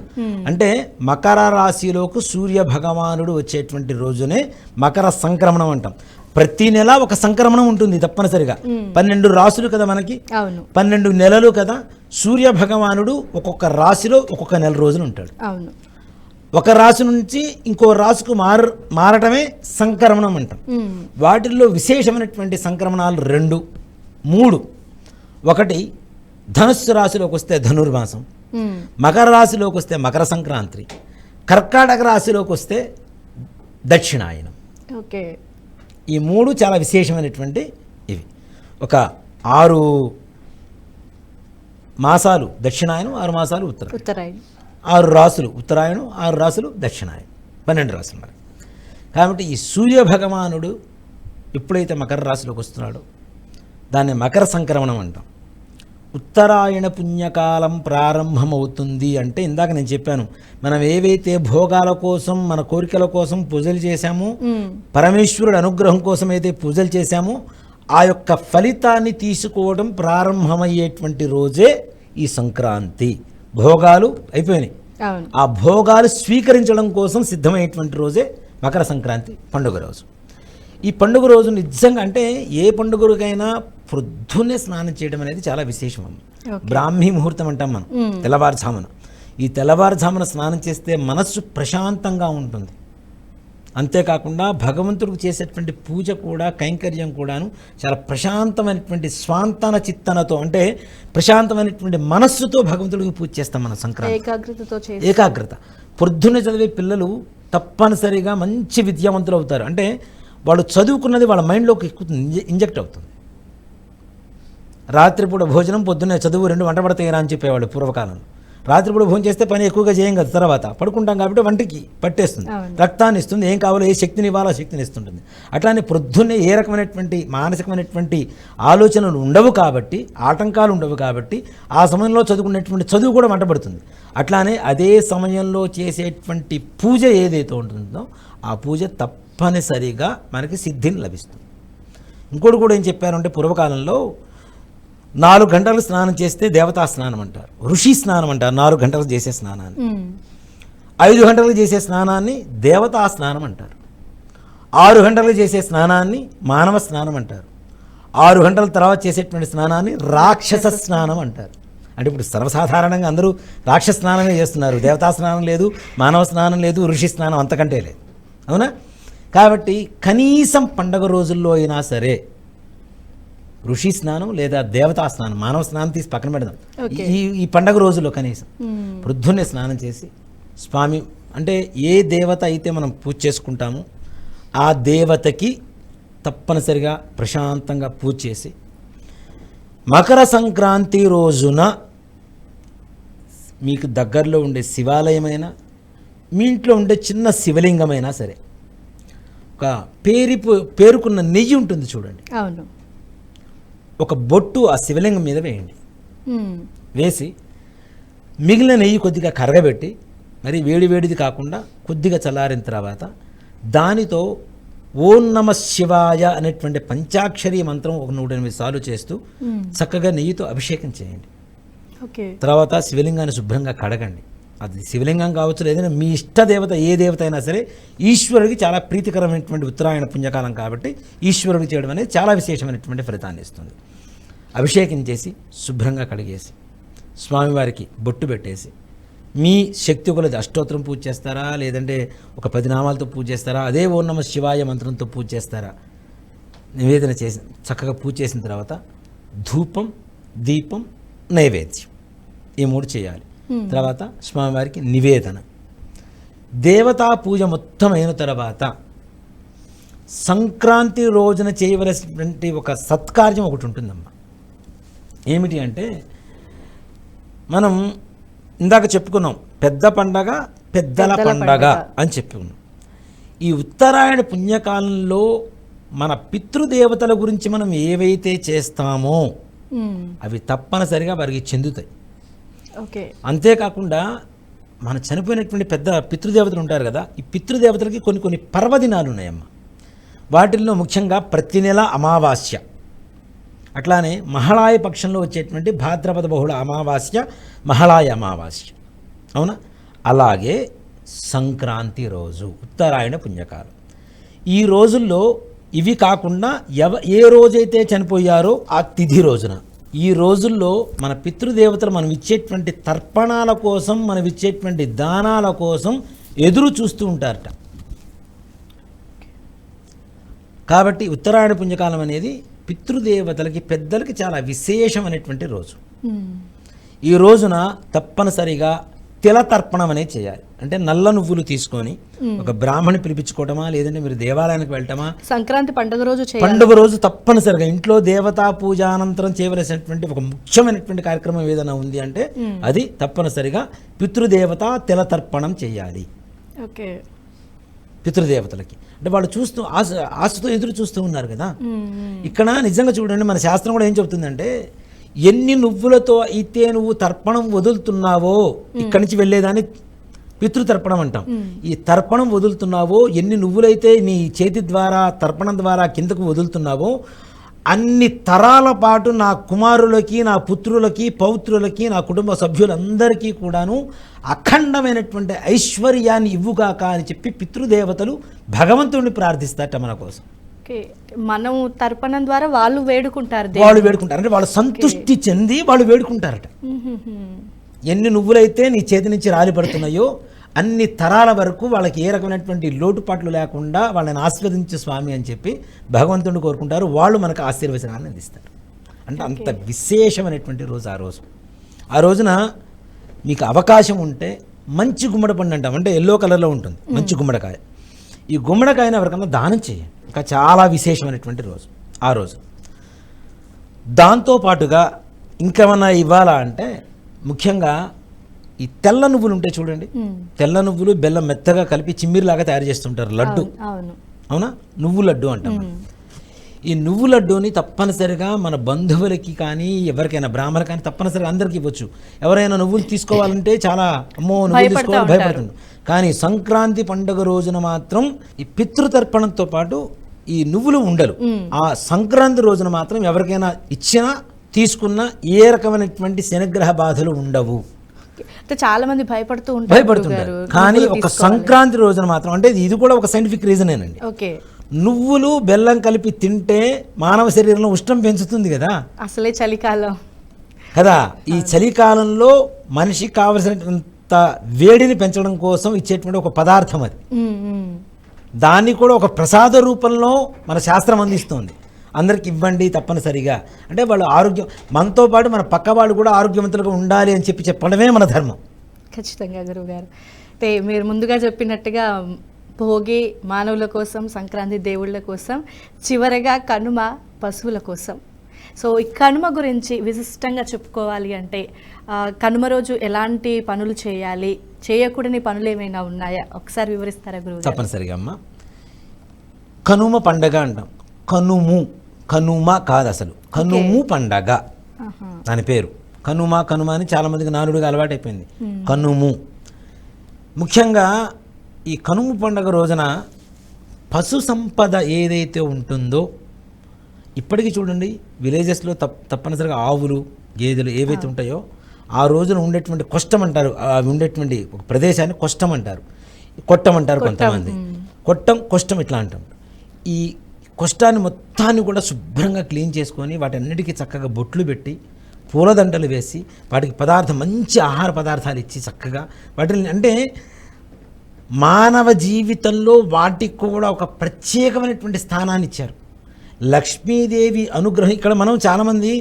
అంటే మకర రాశిలోకి సూర్య భగవానుడు వచ్చేటువంటి రోజునే మకర సంక్రమణం అంటాం. ప్రతి నెల ఒక సంక్రమణం ఉంటుంది తప్పనిసరిగా. 12 రాశులు కదా మనకి, 12 నెలలు కదా. సూర్య భగవానుడు ఒక్కొక్క రాశిలో ఒక్కొక్క నెల రోజులు ఉంటాడు. అవును. ఒక రాశి నుంచి ఇంకో రాశికి మారటమే సంక్రమణం అంటాం. వాటిల్లో విశేషమైనటువంటి సంక్రమణాలు 2, 3. ఒకటి ధనుస్సు రాశిలోకి వస్తే ధనుర్మాసం, మకర రాశిలోకి వస్తే మకర సంక్రాంతి, కర్కాటక రాశిలోకి వస్తే దక్షిణాయనం. ఓకే. ఈ 3 చాలా విశేషమైనటువంటి ఇవి. ఒక 6 మాసాలు దక్షిణాయనం, 6 మాసాలు ఉత్తరాయణం. 6 రాసులు ఉత్తరాయణం, 6 రాసులు దక్షిణాయనం, 12 రాసులు మరి. కాబట్టి ఈ సూర్య భగవానుడు ఎప్పుడైతే మకర రాశిలోకి వస్తున్నాడో దాన్ని మకర సంక్రమణం అంటాం. ఉత్తరాయణ పుణ్యకాలం ప్రారంభమవుతుంది అంటే ఇందాక నేను చెప్పాను, మనం ఏవైతే భోగాల కోసం మన కోరికల కోసం పూజలు చేశామో, పరమేశ్వరుడు అనుగ్రహం కోసం అయితే పూజలు చేశామో ఆ యొక్క ఫలితాన్ని తీసుకోవడం ప్రారంభమయ్యేటువంటి రోజే ఈ సంక్రాంతి. భోగాలు అయిపోయినాయి, ఆ భోగాలు స్వీకరించడం కోసం సిద్ధమయ్యేటువంటి రోజే మకర సంక్రాంతి పండుగ రోజు. ఈ పండుగ రోజు నిజంగా అంటే ఏ పండుగకైనా పొద్దున్నే స్నానం చేయడం అనేది చాలా విశేషం. బ్రాహ్మీ ముహూర్తం అంటాం మనం, తెల్లవారుజామున. ఈ తెల్లవారుజామున స్నానం చేస్తే మనస్సు ప్రశాంతంగా ఉంటుంది. అంతేకాకుండా భగవంతుడికి చేసేటువంటి పూజ కూడా, కైంకర్యం కూడాను చాలా ప్రశాంతమైనటువంటి స్వాంతన చిత్తనతో, అంటే ప్రశాంతమైనటువంటి మనస్సుతో భగవంతుడికి పూజ చేస్తాం మనం సంక్రాంతి. ఏకాగ్రత. పొద్దున్నే చదివే పిల్లలు తప్పనిసరిగా మంచి విద్యావంతులు అవుతారు. అంటే వాళ్ళు చదువుకున్నది వాళ్ళ మైండ్లోకి ఇంజెక్ట్ అవుతుంది. రాత్రిపూట భోజనం, పొద్దున్నే చదువు 2 వంట పడతాయిరా అని చెప్పేవాళ్ళు పూర్వకాలంలో. రాత్రిపూట భోజనం చేస్తే పని ఎక్కువగా చేయం కదా, తర్వాత పడుకుంటాం కాబట్టి వంటికి పట్టేస్తుంది, రక్తాన్ని ఇస్తుంది, ఏం కావాలో ఏ శక్తిని ఇవ్వాలో శక్తిని ఇస్తుంటుంది. అట్లానే ప్రొద్దున్నే ఏ రకమైనటువంటి మానసికమైనటువంటి ఆలోచనలు ఉండవు కాబట్టి, ఆటంకాలు ఉండవు కాబట్టి ఆ సమయంలో చదువుకునేటువంటి చదువు కూడా వంటపడుతుంది. అట్లానే అదే సమయంలో చేసేటువంటి పూజ ఏదైతే ఉంటుందో ఆ పూజ తప్పనిసరిగా మనకి సిద్ధిని లభిస్తుంది. ఇంకోటి కూడా ఏం చెప్పారంటే పూర్వకాలంలో 4 గంటలు స్నానం చేస్తే దేవతా స్నానం అంటారు, ఋషి స్నానం అంటారు. 4 గంటలు చేసే స్నానాన్ని, 5 గంటలు చేసే స్నానాన్ని దేవతా స్నానం అంటారు, 6 గంటలు చేసే స్నానాన్ని మానవ స్నానం అంటారు, 6 గంటల తర్వాత చేసేటువంటి స్నానాన్ని రాక్షస స్నానం అంటారు. అంటే ఇప్పుడు సర్వసాధారణంగా అందరూ రాక్షస స్నానమే చేస్తున్నారు, దేవతా స్నానం లేదు, మానవ స్నానం లేదు, ఋషి స్నానం అంతకంటే లేదు, అవునా? కాబట్టి కనీసం పండగ రోజుల్లో అయినా సరే ఋషి స్నానం లేదా దేవతా స్నానం, మానవ స్నానం తీసి పక్కన పెడదాం, ఈ పండగ రోజుల్లో కనీసం ప్రొద్దున్నే స్నానం చేసి స్వామి అంటే ఏ దేవత అయితే మనం పూజ చేసుకుంటామో ఆ దేవతకి తప్పనిసరిగా ప్రశాంతంగా పూజ చేసి మకర సంక్రాంతి రోజున మీకు దగ్గరలో ఉండే శివాలయమైనా మీ ఇంట్లో ఉండే చిన్న శివలింగమైనా సరే ఒక పేరుకున్న నెయ్యి ఉంటుంది చూడండి, అవును, ఒక బొట్టు ఆ శివలింగం మీద వేయండి. వేసి మిగిలిన నెయ్యి కొద్దిగా కరగబెట్టి, మరి వేడిది కాకుండా కొద్దిగా చల్లారిన తర్వాత దానితో ఓం నమ శివాయ అనేటువంటి పంచాక్షరి మంత్రం ఒక 108 సార్లు చేస్తూ చక్కగా నెయ్యితో అభిషేకం చేయండి. ఓకే. తర్వాత శివలింగాన్ని శుభ్రంగా కడగండి. అది శివలింగం కావచ్చు, లేదంటే మీ ఇష్ట దేవత ఏ దేవత అయినా సరే ఈశ్వరుడికి చాలా ప్రీతికరమైనటువంటి ఉత్తరాయణ పుణ్యకాలం కాబట్టి ఈశ్వరుడికి చేయడం అనేది చాలా విశేషమైనటువంటి ఫలితాన్ని ఇస్తుంది. అభిషేకం చేసి శుభ్రంగా కడిగేసి స్వామివారికి బొట్టు పెట్టేసి మీ శక్తి కొలది అష్టోత్తరం పూజ చేస్తారా, లేదంటే ఒక 10 నామాలతో పూజ చేస్తారా, అదే ఓం నమ శివాయ మంత్రంతో పూజ చేస్తారా, నివేదన చేసి చక్కగా పూజ చేసిన తర్వాత ధూపం, దీపం, నైవేద్యం ఈ 3 చేయాలి. తర్వాత స్వామివారికి నివేదన. దేవతా పూజ మొత్తం అయిన తర్వాత సంక్రాంతి రోజున చేయవలసినటువంటి ఒక సత్కార్యం ఒకటి ఉంటుందమ్మా. ఏమిటి అంటే, మనం ఇందాక చెప్పుకున్నాం పెద్ద పండగ పెద్దల పండగ అని చెప్పుకున్నాం. ఈ ఉత్తరాయణ పుణ్యకాలంలో మన పితృదేవతల గురించి మనం ఏవైతే చేస్తామో అవి తప్పనిసరిగా వారికి చెందుతాయి. ఓకే. అంతేకాకుండా మన చనిపోయినటువంటి పెద్ద పితృదేవతలు ఉంటారు కదా, ఈ పితృదేవతలకి కొన్ని పర్వదినాలు ఉన్నాయమ్మా. వాటిల్లో ముఖ్యంగా ప్రతి నెల అమావాస్య, అట్లానే మహళాయ పక్షంలో వచ్చేటువంటి భాద్రపద బహుళ అమావాస్య, మహళాయ అమావాస్య, అవునా? అలాగే సంక్రాంతి రోజు ఉత్తరాయణ పుణ్యకాలం. ఈ రోజుల్లో ఇవి కాకుండా ఏ రోజైతే చనిపోయారో ఆ తిథి రోజున, ఈ రోజుల్లో మన పితృదేవతలు మనం ఇచ్చేటువంటి తర్పణాల కోసం, మనం ఇచ్చేటువంటి దానాల కోసం ఎదురు చూస్తూ ఉంటారట. కాబట్టి ఉత్తరాయణ పుణ్యకాలం అనేది పితృదేవతలకి, పెద్దలకి చాలా విశేషమైనటువంటి రోజు. ఈ రోజున తప్పనిసరిగా తిల తర్పణం అనేది చేయాలి. అంటే నల్ల నువ్వులు తీసుకొని ఒక బ్రాహ్మణి పిలిపించుకోవటమా, లేదంటే మీరు దేవాలయానికి వెళ్ళటమా, సంక్రాంతి పండుగ రోజు తప్పనిసరిగా ఇంట్లో దేవతా పూజ అనంతరం చేయవలసినటువంటి ఒక ముఖ్యమైనటువంటి కార్యక్రమం ఏదైనా ఉంది అంటే అది తప్పనిసరిగా పితృదేవత తిల తర్పణం చేయాలి. ఓకే. పితృదేవతలకి అంటే వాళ్ళు చూస్తూ ఆశతో ఎదురు చూస్తూ ఉన్నారు కదా. ఇక్కడ నిజంగా చూడండి, మన శాస్త్రం కూడా ఏం చెబుతుందంటే, ఎన్ని నువ్వులతో అయితే నువ్వు తర్పణం వదులుతున్నావో, ఇక్కడి నుంచి వెళ్ళేదాన్ని పితృతర్పణం అంటాం. ఈ తర్పణం వదులుతున్నావో, ఎన్ని నువ్వులైతే నీ చేతి ద్వారా తర్పణం ద్వారా కిందకు వదులుతున్నావో, అన్ని తరాల పాటు నా కుమారులకి, నా పుత్రులకి, పౌత్రులకి, నా కుటుంబ సభ్యులందరికీ కూడాను అఖండమైనటువంటి ఐశ్వర్యాన్ని ఇవ్వుగాక అని చెప్పి పితృదేవతలు భగవంతుడిని ప్రార్థిస్తారట మన కోసం. మనం తర్పణం ద్వారా వాళ్ళు వేడుకుంటారు అంటే వాళ్ళు సంతృష్టి చెంది వాళ్ళు వేడుకుంటారట. ఎన్ని నువ్వులైతే నీ చేతి నుంచి రాలిపడుతున్నాయో అన్ని తరాల వరకు వాళ్ళకి ఏ రకమైనటువంటి లోటుపాట్లు లేకుండా వాళ్ళని ఆశీర్వదించే స్వామి అని చెప్పి భగవంతుడిని కోరుకుంటారు. వాళ్ళు మనకు ఆశీర్వచనాన్ని అందిస్తారు. అంటే అంత విశేషమైనటువంటి రోజు ఆ రోజున మీకు అవకాశం ఉంటే మంచి గుమ్మడి పండు అంటాం, అంటే ఎల్లో కలర్లో ఉంటుంది మంచి గుమ్మడికాయ. ఈ గుమ్మడికాయని ఎవరికన్నా దానం చేయండి. ఇంకా చాలా విశేషమైనటువంటి రోజు ఆ రోజు. దాంతోపాటుగా ఇంకేమన్నా ఇవ్వాలా అంటే, ముఖ్యంగా ఈ తెల్ల నువ్వులు ఉంటాయి చూడండి, తెల్ల నువ్వులు బెల్లం మెత్తగా కలిపి చిమ్మిరిలాగా తయారు చేస్తుంటారు, లడ్డు. అవునా? నువ్వు లడ్డు అంటాం. ఈ నువ్వు లడ్డూని తప్పనిసరిగా మన బంధువులకి కానీ ఎవరికైనా బ్రాహ్మణులు కానీ తప్పనిసరిగా అందరికీ ఇవ్వచ్చు. ఎవరైనా నువ్వులు తీసుకోవాలంటే చాలా అమ్మో నువ్వులు తీసుకోవాలి భయపడుతుంది. కానీ సంక్రాంతి పండుగ రోజున మాత్రం ఈ పితృతర్పణంతో పాటు ఈ నువ్వులు ఉండలు ఆ సంక్రాంతి రోజున మాత్రం ఎవరికైనా ఇచ్చినా తీసుకున్నా ఏ రకమైనటువంటి శనిగ్రహ బాధలు ఉండవు. చాలా మంది భయపడుతుంటారు. కానీ ఒక సంక్రాంతి రోజున మాత్రం, అంటే ఇది కూడా ఒక సైంటిఫిక్ రీజనేనండి. నువ్వులు బెల్లం కలిపి తింటే మానవ శరీరంలో ఉష్ణం పెంచుతుంది కదా. అసలే చలికాలం కదా. ఈ చలికాలంలో మనిషికి కావలసినంత వేడిని పెంచడం కోసం ఇచ్చేటువంటి ఒక పదార్థం అది. దాన్ని కూడా ఒక ప్రసాద రూపంలో మన శాస్త్రం అందిస్తుంది. అందరికి ఇవ్వండి తప్పనిసరిగా. అంటే వాళ్ళు ఆరోగ్యం, మనతో పాటు మన పక్క వాళ్ళు కూడా ఆరోగ్యవంతులుగా ఉండాలి అని చెప్పి చెప్పడమే మన ధర్మం. ఖచ్చితంగా గురువుగారు. అంటే మీరు ముందుగా చెప్పినట్టుగా భోగి మానవుల కోసం, సంక్రాంతి దేవుళ్ళ కోసం, చివరగా కనుమ పశువుల కోసం. సో ఈ కనుమ గురించి విశిష్టంగా చెప్పుకోవాలి అంటే కనుమ రోజు ఎలాంటి పనులు చేయాలి, చేయకూడని పనులు ఏమైనా ఉన్నాయా ఒకసారి వివరిస్తారా గురువు? తప్పనిసరిగా అమ్మ. కనుమ పండగ అంటాం. కనుమ కాదు, అసలు కనుము పండగ దాని పేరు. కనుమ అని చాలా మందికి నానుడిగా అలవాటైపోయింది. కనుము. ముఖ్యంగా ఈ కనుము పండగ రోజున పశు సంపద ఏదైతే ఉంటుందో ఇప్పటికీ చూడండి విలేజెస్లో తప్పనిసరిగా ఆవులు గేదెలు ఏవైతే ఉంటాయో ఆ రోజున ఉండేటువంటి కొష్టం అంటారు, ఉండేటువంటి ఒక ప్రదేశాన్ని కొష్టం అంటారు, కొట్టం అంటారు కొంతమంది, కొష్టం ఇట్లా అంటాం. ఈ కొష్టాన్ని మొత్తాన్ని కూడా శుభ్రంగా క్లీన్ చేసుకొని వాటన్నిటికీ చక్కగా బొట్లు పెట్టి పూలదండలు వేసి వాటికి మంచి ఆహార పదార్థాలు ఇచ్చి చక్కగా వాటిని, అంటే మానవ జీవితంలో వాటికి కూడా ఒక ప్రత్యేకమైనటువంటి స్థానాన్ని ఇచ్చారు. లక్ష్మీదేవి అనుగ్రహం. ఇక్కడ మనం చాలామంది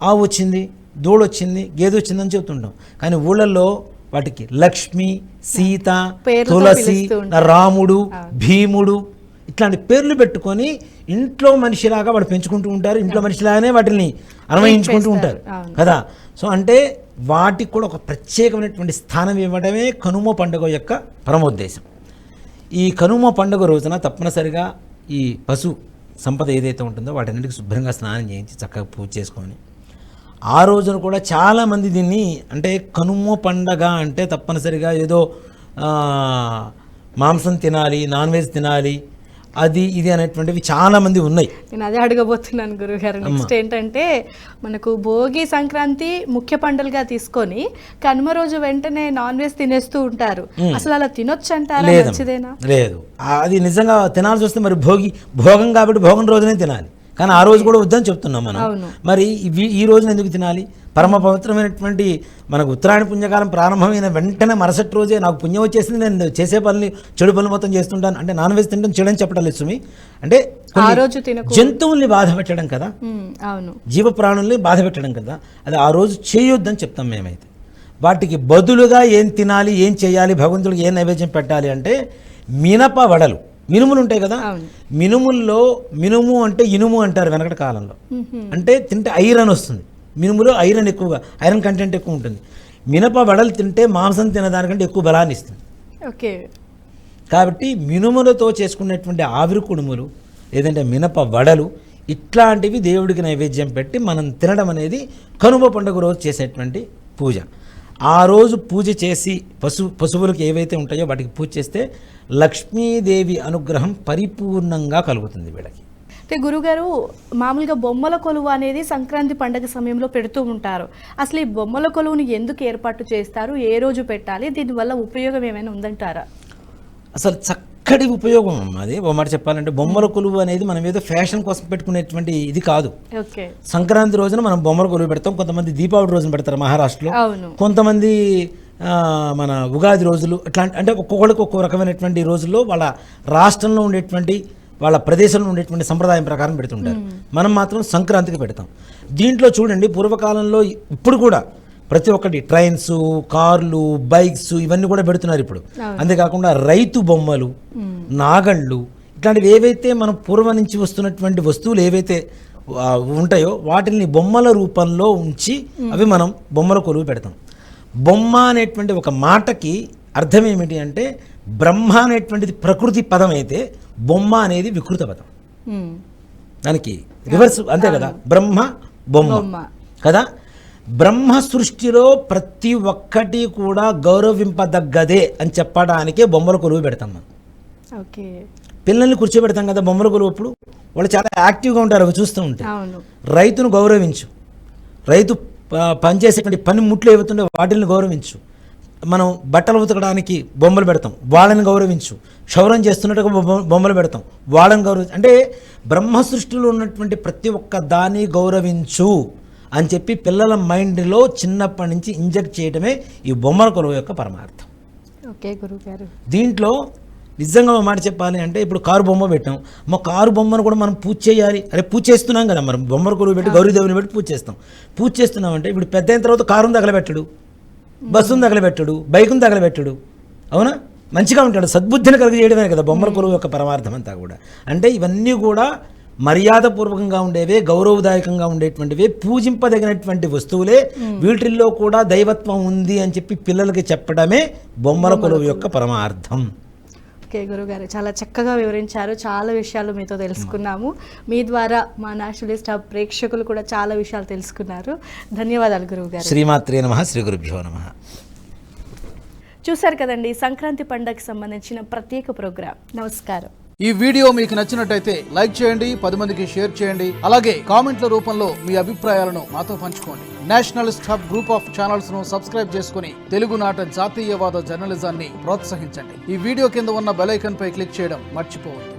ఆవు వచ్చింది, దూడ వచ్చింది, గేదె వచ్చిందని చెబుతుంటాం, కానీ ఊళ్ళల్లో వాటికి లక్ష్మి, సీత, తులసి, రాముడు, భీముడు ఇట్లాంటి పేర్లు పెట్టుకొని ఇంట్లో మనిషిలాగా వాడు పెంచుకుంటూ ఉంటారు, ఇంట్లో మనిషిలాగానే వాటిని అన్వయించుకుంటూ ఉంటారు కదా. సో అంటే వాటికి కూడా ఒక ప్రత్యేకమైనటువంటి స్థానం ఇవ్వడమే కనుమ పండుగ యొక్క పరమోద్దేశం. ఈ కనుమ పండుగ రోజున తప్పనిసరిగా ఈ పశు సంపద ఏదైతే ఉంటుందో వాటన్నిటికి శుభ్రంగా స్నానం చేయించి చక్కగా పూజ చేసుకొని ఆ రోజున కూడా చాలామంది దీన్ని, అంటే కనుమ పండగ అంటే తప్పనిసరిగా ఏదో మాంసం తినాలి, నాన్ వెజ్ తినాలి, అది ఇది అనేటువంటివి చాలామంది ఉన్నాయి. నేను అదే అడగబోతున్నాను గురుగారు. నెక్స్ట్ ఏంటంటే మనకు భోగి సంక్రాంతి ముఖ్య పండుగగా తీసుకొని కనుమ రోజు వెంటనే నాన్ వెజ్ తినేస్తూ ఉంటారు. అసలు అలా తినొచ్చు అంటారా? మంచిదేనా? లేదు, అది నిజంగా తినాల్సి వస్తే మరి భోగం కాబట్టి భోగం రోజునే తినాలి, కానీ ఆ రోజు కూడా వద్దని చెప్తున్నాం మనం. మరి ఈ రోజున ఎందుకు తినాలి? పరమ పవిత్రమైనటువంటి మనకు ఉత్తరాయణ పుణ్యకాలం ప్రారంభమైన వెంటనే మరుసటి రోజే నాకు పుణ్యం వచ్చేసింది, నేను చేసే పనులు చెడు పనులు మొత్తం చేస్తుంటాను అంటే నాన్ వెజ్ తింటాం చెడని చెప్పడం లేదు సుమి. అంటే జంతువుల్ని బాధ పెట్టడం కదా, జీవ ప్రాణుల్ని బాధ పెట్టడం కదా, అది ఆ రోజు చేయొద్దని చెప్తాం మేమైతే. వాటికి బదులుగా ఏం తినాలి, ఏం చేయాలి, భగవంతుడికి ఏం నైవేద్యం పెట్టాలి అంటే మినప వడలు, మినుములు ఉంటాయి కదా, మినుముల్లో మినుము అంటే ఇనుము అంటారు వెనకటి కాలంలో, అంటే తింటే ఐరన్ వస్తుంది. మినుములో ఐరన్ ఎక్కువగా, ఐరన్ కంటెంట్ ఎక్కువ ఉంటుంది. మినప వడలు తింటే మాంసం తినదానికంటే ఎక్కువ బలాన్ని ఇస్తుంది. ఓకే, కాబట్టి మినుములతో చేసుకునేటువంటి ఆవిరి కుడుములు లేదంటే మినప వడలు ఇట్లాంటివి దేవుడికి నైవేద్యం పెట్టి మనం తినడం అనేది కనుమ పండుగ రోజు చేసేటువంటి పూజ. ఆ రోజు పూజ చేసి పశువులకు ఏవైతే ఉంటాయో వాటికి పూజ చేస్తే లక్ష్మీదేవి అనుగ్రహం పరిపూర్ణంగా కలుగుతుంది వీళ్ళకి. అంటే గురుగారు, మామూలుగా బొమ్మల కొలువు అనేది సంక్రాంతి పండుగ సమయంలో పెడుతూ ఉంటారు. అసలు ఈ బొమ్మల కొలువుని ఎందుకు ఏర్పాటు చేస్తారు, ఏ రోజు పెట్టాలి, దీనివల్ల ఉపయోగం ఏమైనా ఉందంటారా? అసలు చక్కటి ఉపయోగం అది. ఓ మాట చెప్పాలంటే బొమ్మల కొలువు అనేది మనం ఏదో ఫ్యాషన్ కోసం పెట్టుకునేటువంటి ఇది కాదు. సంక్రాంతి రోజున మనం బొమ్మల కొలువు పెడతాం, కొంతమంది దీపావళి రోజున పెడతారు మహారాష్ట్రలో, కొంతమంది మన ఉగాది రోజులు, అట్లాంటి, అంటే ఒక్కొక్కరికి ఒక్కో రకమైనటువంటి రోజుల్లో వాళ్ళ రాష్ట్రంలో ఉండేటువంటి వాళ్ళ ప్రదేశంలో ఉండేటువంటి సంప్రదాయం ప్రకారం పెడుతుంటారు. మనం మాత్రం సంక్రాంతికి పెడతాం. దీంట్లో చూడండి, పూర్వకాలంలో ఇప్పుడు కూడా ప్రతి ఒక్కటి ట్రైన్స్, కార్లు, బైక్స్ ఇవన్నీ కూడా పెడుతున్నారు ఇప్పుడు. అంతేకాకుండా రైతు బొమ్మలు, నాగళ్ళు ఇట్లాంటివి ఏవైతే మనం పూర్వం నుంచి వస్తున్నటువంటి వస్తువులు ఏవైతే ఉంటాయో వాటిని బొమ్మల రూపంలో ఉంచి అవి మనం బొమ్మల కొలువు పెడతాం. బొమ్మ అనేటువంటి ఒక మాటకి అర్థం ఏమిటి అంటే, బ్రహ్మ అనేటువంటిది ప్రకృతి పదం అయితే బొమ్మ అనేది వికృత పదం, దానికి రివర్స్ అంతే కదా, బ్రహ్మ బొమ్మ కదా. బ్రహ్మ సృష్టిలో ప్రతి ఒక్కటి కూడా గౌరవింపదగ్గదే అని చెప్పడానికే బొమ్మల కొలువు పెడతాం మనం. పిల్లల్ని కూర్చోబెడతాం కదా బొమ్మల కొలువు, అప్పుడు వాళ్ళు చాలా యాక్టివ్గా ఉంటారు అవి చూస్తూ ఉంటే. రైతును గౌరవించు, రైతు పనిచేసేటువంటి పనిముట్లు ఏవైతుండే వాటిని గౌరవించు. మనం బట్టలు ఉతకడానికి బొమ్మలు పెడతాం, వాళ్ళని గౌరవించు. క్షౌరం చేస్తున్నట్టుగా బొమ్మలు పెడతాం, వాళ్ళని గౌరవించు. అంటే బ్రహ్మ సృష్టిలో ఉన్నటువంటి ప్రతి ఒక్క దాన్ని గౌరవించు అని చెప్పి పిల్లల మైండ్లో చిన్నప్పటి నుంచి ఇంజెక్ట్ చేయడమే ఈ బొమ్మల కొలువు యొక్క పరమార్థం. ఓకే గురుగారు, దీంట్లో నిజంగా మాట చెప్పాలి అంటే, ఇప్పుడు కారు బొమ్మ పెట్టాం, మా కారు బొమ్మను కూడా మనం పూజ చేయాలి. అరే పూజ చేస్తున్నాం కదా, మనం బొమ్మల కొలువు పెట్టి గౌరీదేవిని పెట్టి పూజ చేస్తాం. పూజ చేస్తున్నాం అంటే ఇప్పుడు పెద్ద అయిన తర్వాత కారును తగలబెట్టడు, బస్సును తగలబెట్టడు, బైకును తగలబెట్టడు, అవునా, మంచిగా ఉంటాడు. సద్బుద్ధిని కలిగజేయడమే కదా బొమ్మల కొలువు యొక్క పరమార్థం అంతా కూడా. అంటే ఇవన్నీ కూడా మర్యాదపూర్వకంగా ఉండేవే, గౌరవదాయకంగా ఉండేటువంటివే, పూజింపదగినటువంటి వస్తువులే. వీటిల్లో కూడా దైవత్వం ఉంది అని చెప్పి పిల్లలకి చెప్పడమే బొమ్మల కొలువు యొక్క పరమార్థం. ఓకే గురుగారు, చాలా చక్కగా వివరించారు. చాలా విషయాలు మీతో తెలుసుకున్నాము. మీ ద్వారా మా నేషనలిస్ట్ హబ్ ప్రేక్షకులు కూడా చాలా విషయాలు తెలుసుకున్నారు. ధన్యవాదాలు గురువుగారు. శ్రీమాత్రే నమః, శ్రీ గురుభ్యో నమః. చూశారు కదండి, సంక్రాంతి పండుగకి సంబంధించిన ప్రత్యేక ప్రోగ్రాం. నమస్కారం. ఈ వీడియో మీకు నచ్చినట్టయితే లైక్ చేయండి, 10 మందికి షేర్ చేయండి. అలాగే కామెంట్ల రూపంలో మీ అభిప్రాయాలను మాతో పంచుకోండి. Nationalist hub group of channels ను సబ్స్క్రైబ్ చేసుకుని తెలుగునాట జాతీయవాద జర్నలిజాన్ని ప్రోత్సహించండి. ఈ వీడియో కింద ఉన్న బెల్ ఐకాన్ పై క్లిక్ చేయడం మర్చిపోవద్దు.